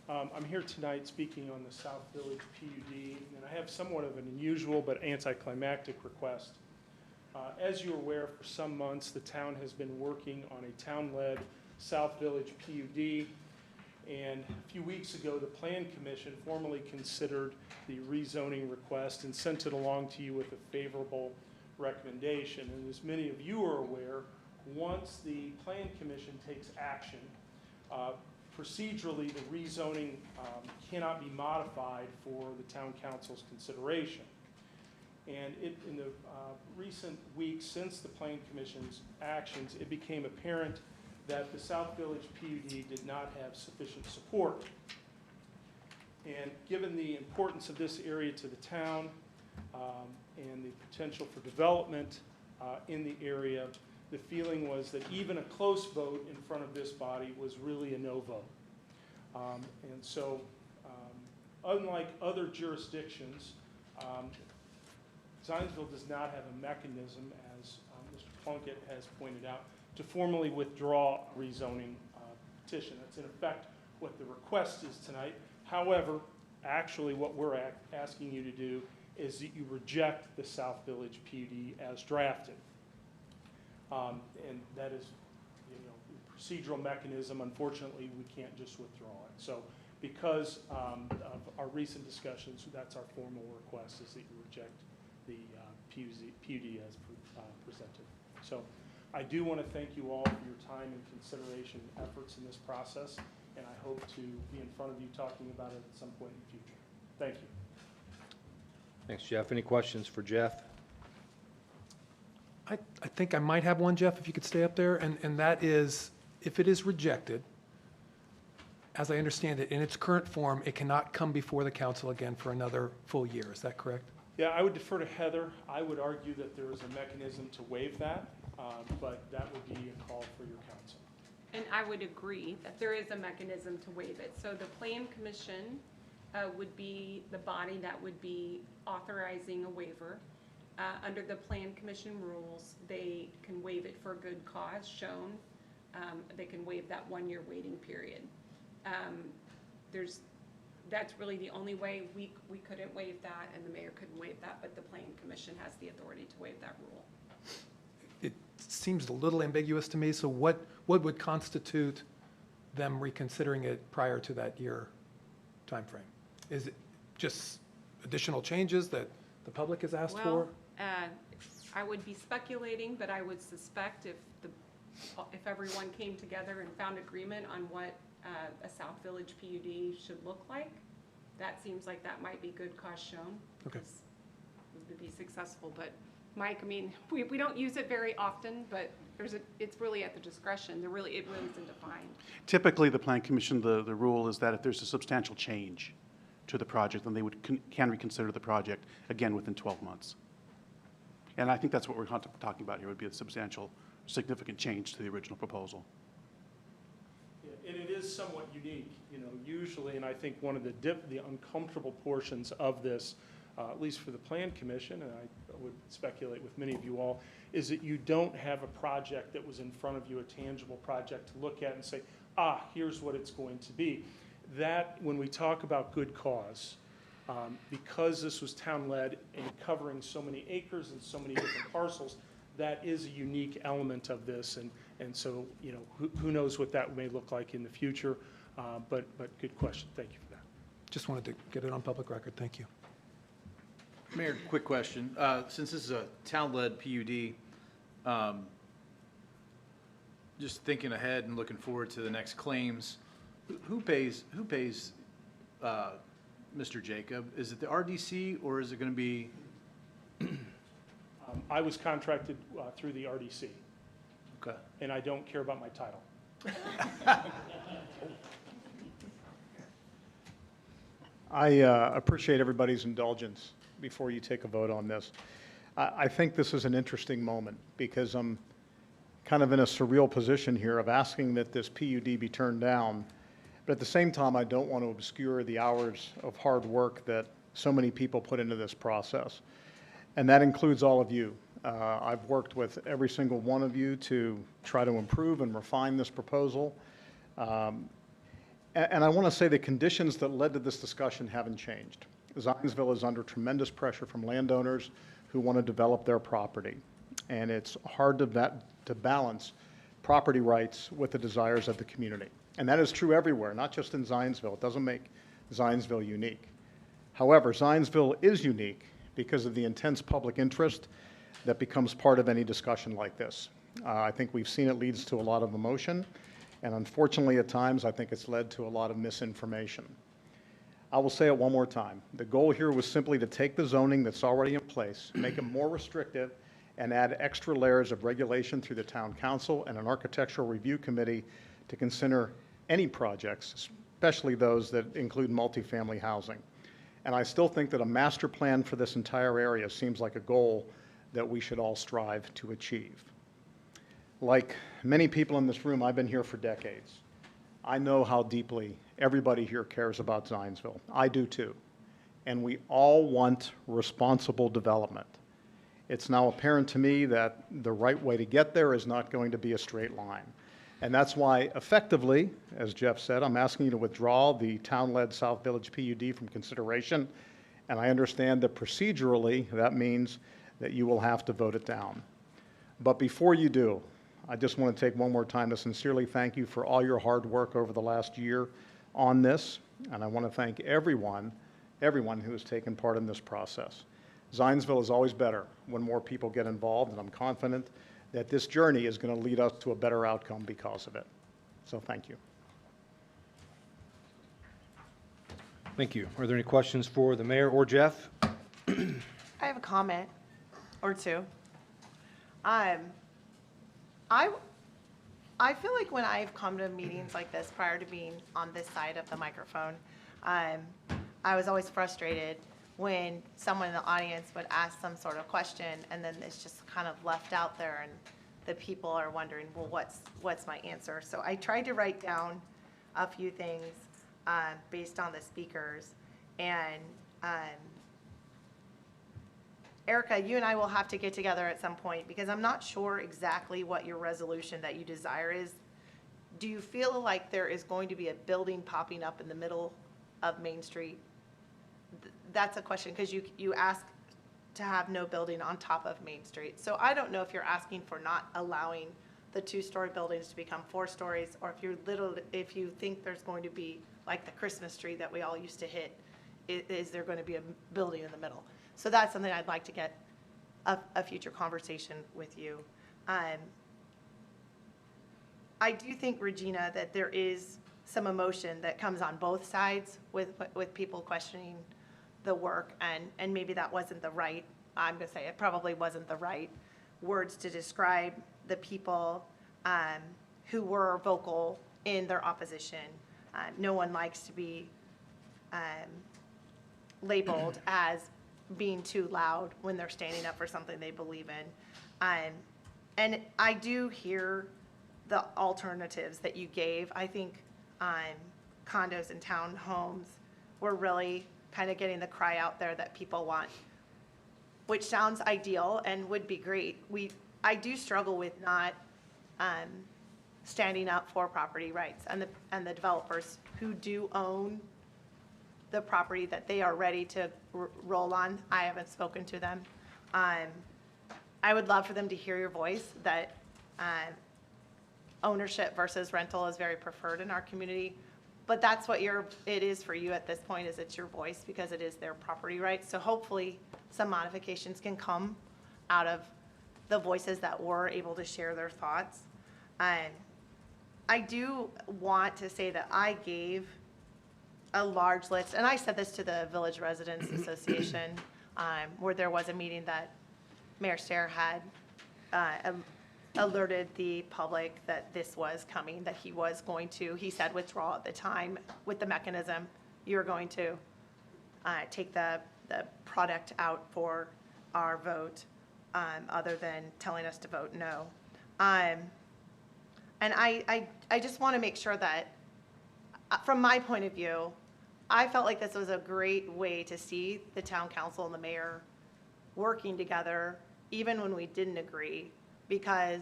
I'm here tonight speaking on the South Village PUD, and I have somewhat of an unusual but anticlimactic request. As you're aware, for some months, the town has been working on a town-led South Village PUD, and a few weeks ago, the Plan Commission formally considered the rezoning request and sent it along to you with a favorable recommendation. And as many of you are aware, once the Plan Commission takes action, procedurally, the rezoning cannot be modified for the Town Council's consideration. And in the recent weeks since the Plan Commission's actions, it became apparent that the South Village PUD did not have sufficient support. And given the importance of this area to the town and the potential for development in the area, the feeling was that even a close vote in front of this body was really a no vote. And so, unlike other jurisdictions, Zionsville does not have a mechanism, as Mr. Plunkett has pointed out, to formally withdraw a rezoning petition. That's in effect what the request is tonight. However, actually what we're asking you to do is that you reject the South Village PUD as drafted. And that is, a procedural mechanism. Unfortunately, we can't just withdraw it. So because of our recent discussions, that's our formal request, is that you reject the PUD as presented. So I do want to thank you all for your time and consideration and efforts in this process, and I hope to be in front of you talking about it at some point in the future. Thank you. Thanks, Jeff. Any questions for Jeff? I think I might have one, Jeff, if you could stay up there, and that is, if it is rejected, as I understand it, in its current form, it cannot come before the council again for another full year. Is that correct? Yeah, I would defer to Heather. I would argue that there is a mechanism to waive that, but that would be a call for your council. And I would agree that there is a mechanism to waive it. So the Plan Commission would be the body that would be authorizing a waiver. Under the Plan Commission rules, they can waive it for good cause shown. They can waive that 1-year waiting period. That's really the only way. We couldn't waive that, and the mayor couldn't waive that, but the Plan Commission has the authority to waive that rule. It seems a little ambiguous to me, so what would constitute them reconsidering it prior to that year timeframe? Is it just additional changes that the public has asked for? I would be speculating, but I would suspect if everyone came together and found agreement on what a South Village PUD should look like, that seems like that might be good cause shown. Okay. It would be successful, but Mike, I mean, we don't use it very often, but it's really at the discretion. It really isn't defined. Typically, the Plan Commission, the rule is that if there's a substantial change to the project, then they can reconsider the project again within 12 months. And I think that's what we're talking about here, would be a substantial, significant change to the original proposal. Yeah, and it is somewhat unique, usually, and I think one of the uncomfortable portions of this, at least for the Plan Commission, and I would speculate with many of you all, is that you don't have a project that was in front of you, a tangible project to look at and say, here's what it's going to be. That, when we talk about good cause, because this was town-led and covering so many acres and so many different parcels, that is a unique element of this, and so, who knows what that may look like in the future, but good question. Thank you for that. Just wanted to get it on public record. Thank you. Mayor, quick question. Since this is a town-led PUD, just thinking ahead and looking forward to the next claims, who pays Mr. Jacob? Is it the RDC or is it going to be? I was contracted through the RDC. Okay. And I don't care about my title. I appreciate everybody's indulgence before you take a vote on this. I think this is an interesting moment because I'm kind of in a surreal position here of asking that this PUD be turned down. But at the same time, I don't want to obscure the hours of hard work that so many people put into this process. And that includes all of you. I've worked with every single one of you to try to improve and refine this proposal. And I want to say the conditions that led to this discussion haven't changed. Zionsville is under tremendous pressure from landowners who want to develop their property. And it's hard to balance property rights with the desires of the community. And that is true everywhere, not just in Zionsville. It doesn't make Zionsville unique. However, Zionsville is unique because of the intense public interest that becomes part of any discussion like this. I think we've seen it leads to a lot of emotion, and unfortunately at times I think it's led to a lot of misinformation. I will say it one more time. The goal here was simply to take the zoning that's already in place, make it more restrictive, and add extra layers of regulation through the town council and an architectural review committee to consider any projects, especially those that include multifamily housing. And I still think that a master plan for this entire area seems like a goal that we should all strive to achieve. Like many people in this room, I've been here for decades. I know how deeply everybody here cares about Zionsville. I do too. And we all want responsible development. It's now apparent to me that the right way to get there is not going to be a straight line. And that's why, effectively, as Jeff said, I'm asking you to withdraw the town-led South Village PUD from consideration. And I understand that procedurally, that means that you will have to vote it down. But before you do, I just want to take one more time to sincerely thank you for all your hard work over the last year on this. And I want to thank everyone who has taken part in this process. Zionsville is always better when more people get involved, and I'm confident that this journey is going to lead us to a better outcome because of it. So thank you. Thank you. Are there any questions for the mayor or Jeff? I have a comment or two. I feel like when I've come to meetings like this prior to being on this side of the microphone, I was always frustrated when someone in the audience would ask some sort of question and then it's just kind of left out there and the people are wondering, well, what's my answer? So I tried to write down a few things based on the speakers. And Erica, you and I will have to get together at some point because I'm not sure exactly what your resolution that you desire is. Do you feel like there is going to be a building popping up in the middle of Main Street? That's a question because you asked to have no building on top of Main Street. So I don't know if you're asking for not allowing the 2-story buildings to become 4 stories, or if you think there's going to be like the Christmas tree that we all used to hit, is there going to be a building in the middle? So that's something I'd like to get a future conversation with you. I do think, Regina, that there is some emotion that comes on both sides with people questioning the work, and maybe that wasn't the right, I'm going to say it probably wasn't the right words to describe the people who were vocal in their opposition. No one likes to be labeled as being too loud when they're standing up for something they believe in. And I do hear the alternatives that you gave. I think condos and townhomes were really kind of getting the cry out there that people want, which sounds ideal and would be great. I do struggle with not standing up for property rights and the developers who do own the property that they are ready to roll on. I haven't spoken to them. I would love for them to hear your voice that ownership versus rental is very preferred in our community. But that's what it is for you at this point, is it's your voice because it is their property rights. So hopefully some modifications can come out of the voices that were able to share their thoughts. I do want to say that I gave a large list, and I said this to the Village Residents Association, where there was a meeting that Mayor Stair had alerted the public that this was coming, that he was going to, he said withdraw at the time with the mechanism. You're going to take the product out for our vote, other than telling us to vote no. And I just want to make sure that, from my point of view, I felt like this was a great way to see the town council and the mayor working together, even when we didn't agree, because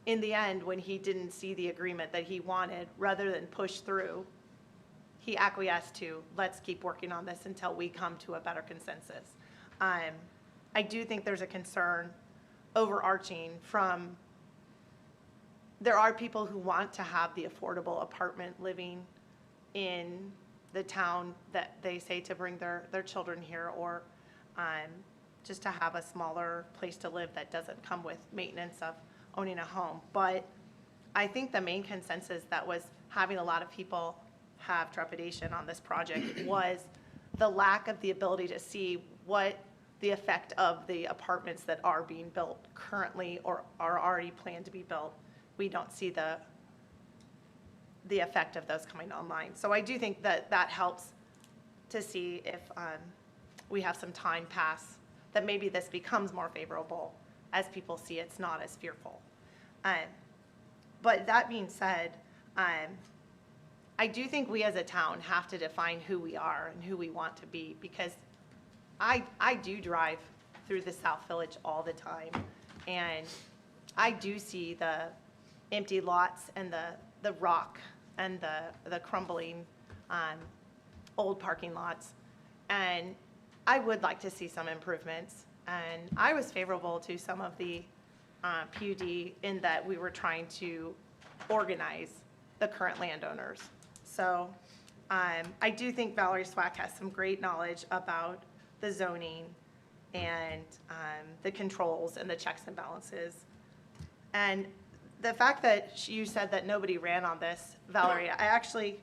in the end, when he didn't see the agreement that he wanted, rather than push through, he acquiesced to, let's keep working on this until we come to a better consensus. I do think there's a concern overarching from, there are people who want to have the affordable apartment living in the town that they say to bring their children here, or just to have a smaller place to live that doesn't come with maintenance of owning a home. But I think the main consensus that was having a lot of people have trepidation on this project was the lack of the ability to see what the effect of the apartments that are being built currently or are already planned to be built. We don't see the effect of those coming online. So I do think that that helps to see if we have some time pass, that maybe this becomes more favorable as people see it's not as fearful. But that being said, I do think we as a town have to define who we are and who we want to be, because I do drive through the South Village all the time, and I do see the empty lots and the rock and the crumbling old parking lots. And I would like to see some improvements. And I was favorable to some of the PUD in that we were trying to organize the current landowners. So I do think Valerie Swack has some great knowledge about the zoning and the controls and the checks and balances. And the fact that you said that nobody ran on this, Valerie, I actually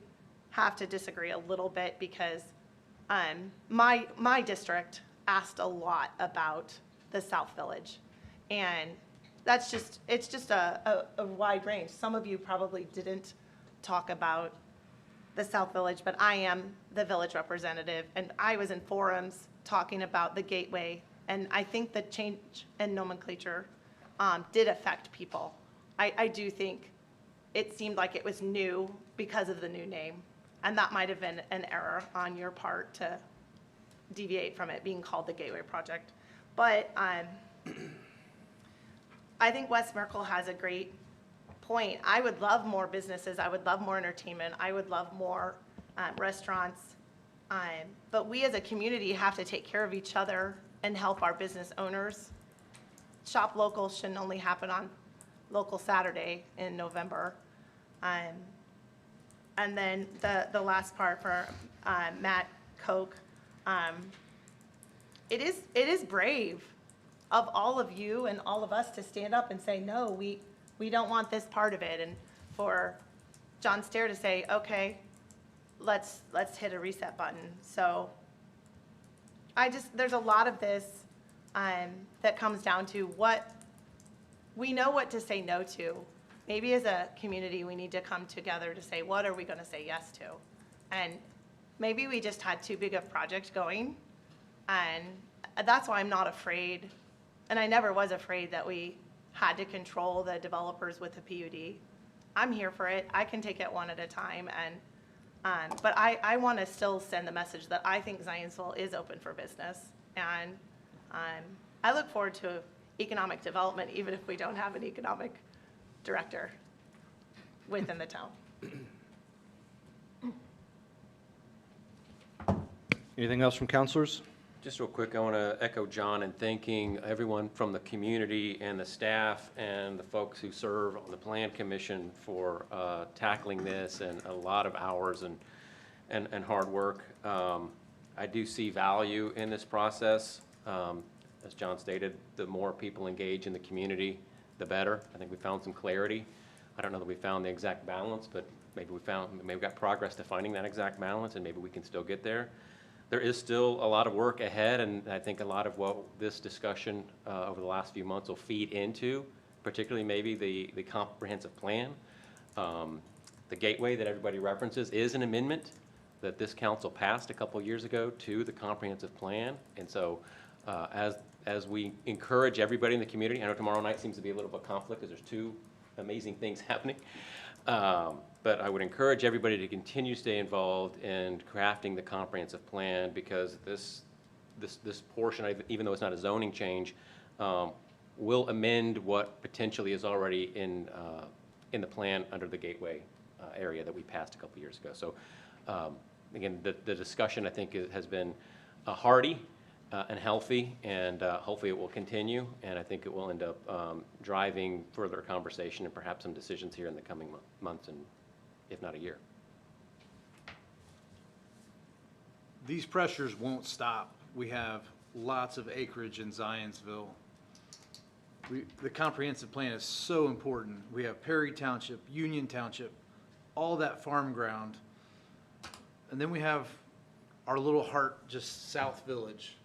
have to disagree a little bit, because my district asked a lot about the South Village. And that's just, it's just a wide range. Some of you probably didn't talk about the South Village, but I am the village representative, and I was in forums talking about the gateway, and I think the change in nomenclature did affect people. I do think it seemed like it was new because of the new name, and that might have been an error on your part to deviate from it being called the Gateway Project. But I think West Merkle has a great point. I would love more businesses. I would love more entertainment. I would love more restaurants. But we as a community have to take care of each other and help our business owners. Shop local shouldn't only happen on local Saturday in November. And then the last part for Matt Koch. It is brave of all of you and all of us to stand up and say, no, we don't want this part of it. And for John Stair to say, okay, let's hit a reset button. So there's a lot of this that comes down to what we know what to say no to. Maybe as a community, we need to come together to say, what are we going to say yes to? And maybe we just had too big of a project going. And that's why I'm not afraid. And I never was afraid that we had to control the developers with the PUD. I'm here for it. I can take it one at a time. But I want to still send the message that I think Zionsville is open for business. And I look forward to economic development, even if we don't have an economic director within the town. Anything else from counselors? Just real quick, I want to echo John in thanking everyone from the community and the staff and the folks who serve on the Plan Commission for tackling this, and a lot of hours and hard work. I do see value in this process. As John stated, the more people engage in the community, the better. I think we found some clarity. I don't know that we found the exact balance, but maybe we got progress to finding that exact balance, and maybe we can still get there. There is still a lot of work ahead, and I think a lot of what this discussion over the last few months will feed into, particularly maybe the comprehensive plan. The gateway that everybody references is an amendment that this council passed a couple years ago to the comprehensive plan. And so as we encourage everybody in the community, I know tomorrow night seems to be a little bit of conflict because there's two amazing things happening. But I would encourage everybody to continue to stay involved in crafting the comprehensive plan, because this portion, even though it's not a zoning change, will amend what potentially is already in the plan under the gateway area that we passed a couple years ago. So again, the discussion I think has been hearty and healthy, and hopefully it will continue, and I think it will end up driving further conversation and perhaps some decisions here in the coming months, and if not a year. These pressures won't stop. We have lots of acreage in Zionsville. The comprehensive plan is so important. We have Perry Township, Union Township, all that farm ground. And then we have our little heart, just South Village.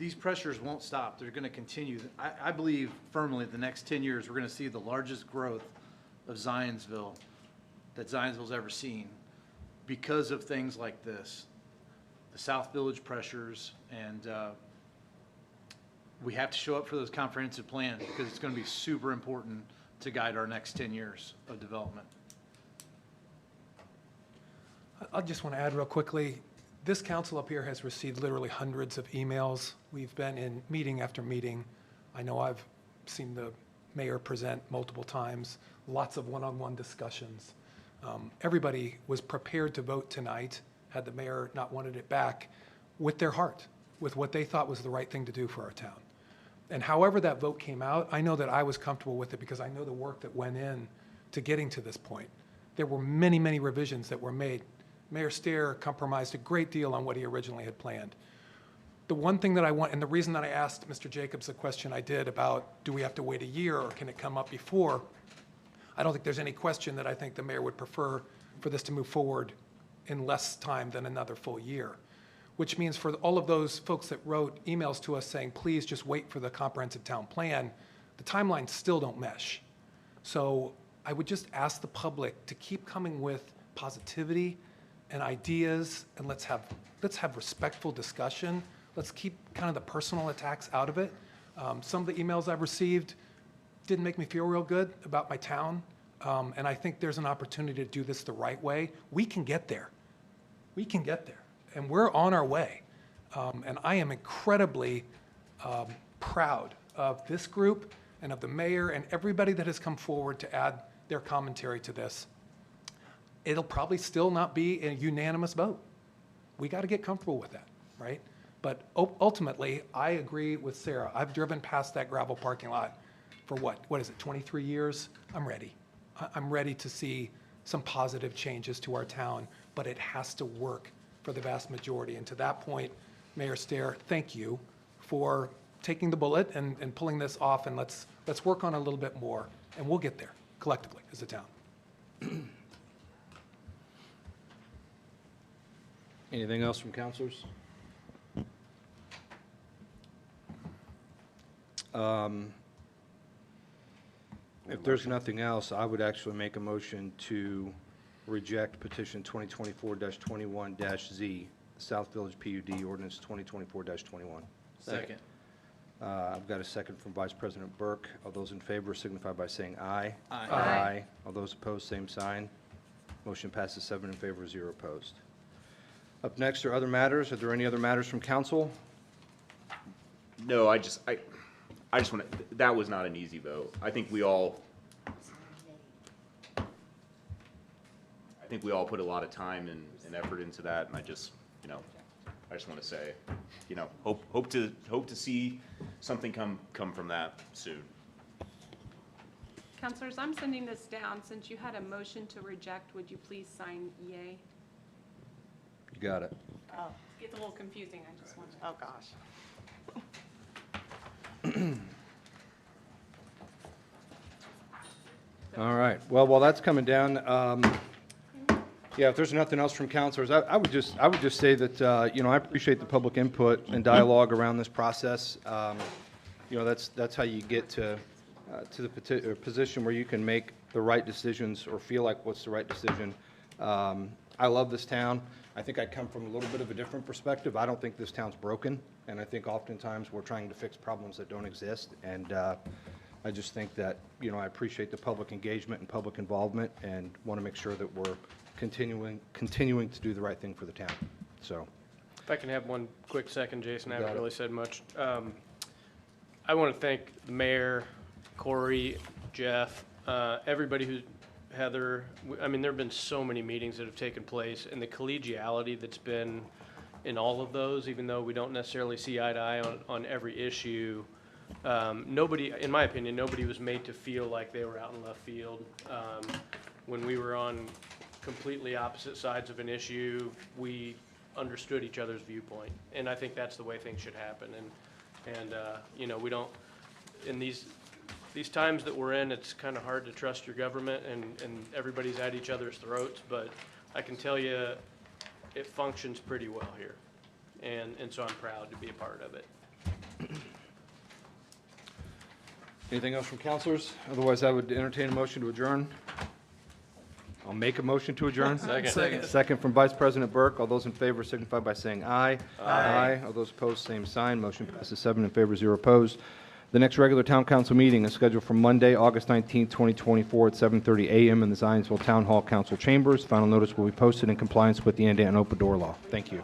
These pressures won't stop. They're going to continue. I believe firmly the next 10 years, we're going to see the largest growth of Zionsville that Zionsville's ever seen because of things like this, the South Village pressures, and we have to show up for those comprehensive plans because it's going to be super important to guide our next 10 years of development. I just want to add real quickly, this council up here has received literally hundreds of emails. We've been in meeting after meeting. I know I've seen the mayor present multiple times, lots of one-on-one discussions. Everybody was prepared to vote tonight, had the mayor not wanted it back, with their heart, with what they thought was the right thing to do for our town. And however that vote came out, I know that I was comfortable with it because I know the work that went in to getting to this point. There were many, many revisions that were made. Mayor Stair compromised a great deal on what he originally had planned. The one thing that I want, and the reason that I asked Mr. Jacobs the question I did about, do we have to wait a year or can it come up before? I don't think there's any question that I think the mayor would prefer for this to move forward in less time than another full year, which means for all of those folks that wrote emails to us saying, please just wait for the comprehensive town plan, the timelines still don't mesh. So I would just ask the public to keep coming with positivity and ideas, and let's have respectful discussion. Let's keep kind of the personal attacks out of it. Some of the emails I've received didn't make me feel real good about my town, and I think there's an opportunity to do this the right way. We can get there. We can get there, and we're on our way. And I am incredibly proud of this group and of the mayor and everybody that has come forward to add their commentary to this. It'll probably still not be a unanimous vote. We got to get comfortable with that, right? But ultimately, I agree with Sarah. I've driven past that gravel parking lot for what is it, 23 years? I'm ready. I'm ready to see some positive changes to our town, but it has to work for the vast majority. And to that point, Mayor Stair, thank you for taking the bullet and pulling this off, and let's work on it a little bit more, and we'll get there collectively as a town. Anything else from councilors? If there's nothing else, I would actually make a motion to reject petition 2024-21-Z, South Village PUD ordinance 2024-21. Second. I've got a second from Vice President Burke. All those in favor signify by saying aye. Aye. Aye. All those opposed, same sign. Motion passes 7 in favor, 0 opposed. Up next are other matters. Are there any other matters from council? No, I just want to, that was not an easy vote. I think we all put a lot of time and effort into that, and I just want to say, hope to see something come from that soon. Counselors, I'm sending this down. Since you had a motion to reject, would you please sign yay? You got it. Oh, it gets a little confusing. I just want to. Oh, gosh. All right. Well, while that's coming down, yeah, if there's nothing else from councilors, I would just say that, I appreciate the public input and dialogue around this process. That's how you get to the position where you can make the right decisions or feel like what's the right decision. I love this town. I think I come from a little bit of a different perspective. I don't think this town's broken, and I think oftentimes we're trying to fix problems that don't exist. And I just think that, I appreciate the public engagement and public involvement, and want to make sure that we're continuing to do the right thing for the town. So, If I can have one quick second, Jason, I You got haven't it. really said much. I want to thank the mayor, Corey, Jeff, everybody Heather. I mean, there have been so many meetings that have taken place, and the collegiality that's been in all of those, even though we don't necessarily see eye to eye on every issue. Nobody, in my opinion, nobody was made to feel like they were out in left field. When we were on completely opposite sides of an issue, we understood each other's viewpoint, and I think that's the way things should happen. And we don't, in these times that we're in, it's kind of hard to trust your government, and everybody's at each other's throats, but I can tell you it functions pretty well here, and so I'm proud to be a part of it. anything else from councilors? Otherwise, I would entertain a motion to adjourn. I'll make a motion to adjourn. Second. Second from Vice President Burke. All those in favor signify by saying aye. Aye. All those opposed, same sign. Motion passes 7 in favor, 0 opposed. The next regular town council meeting is scheduled for Monday, August 19th, 2024 at 7:30 a.m. in the Zionsville Town Hall Council Chambers. Final notice will be posted in compliance with the Indiana open door law. Thank you.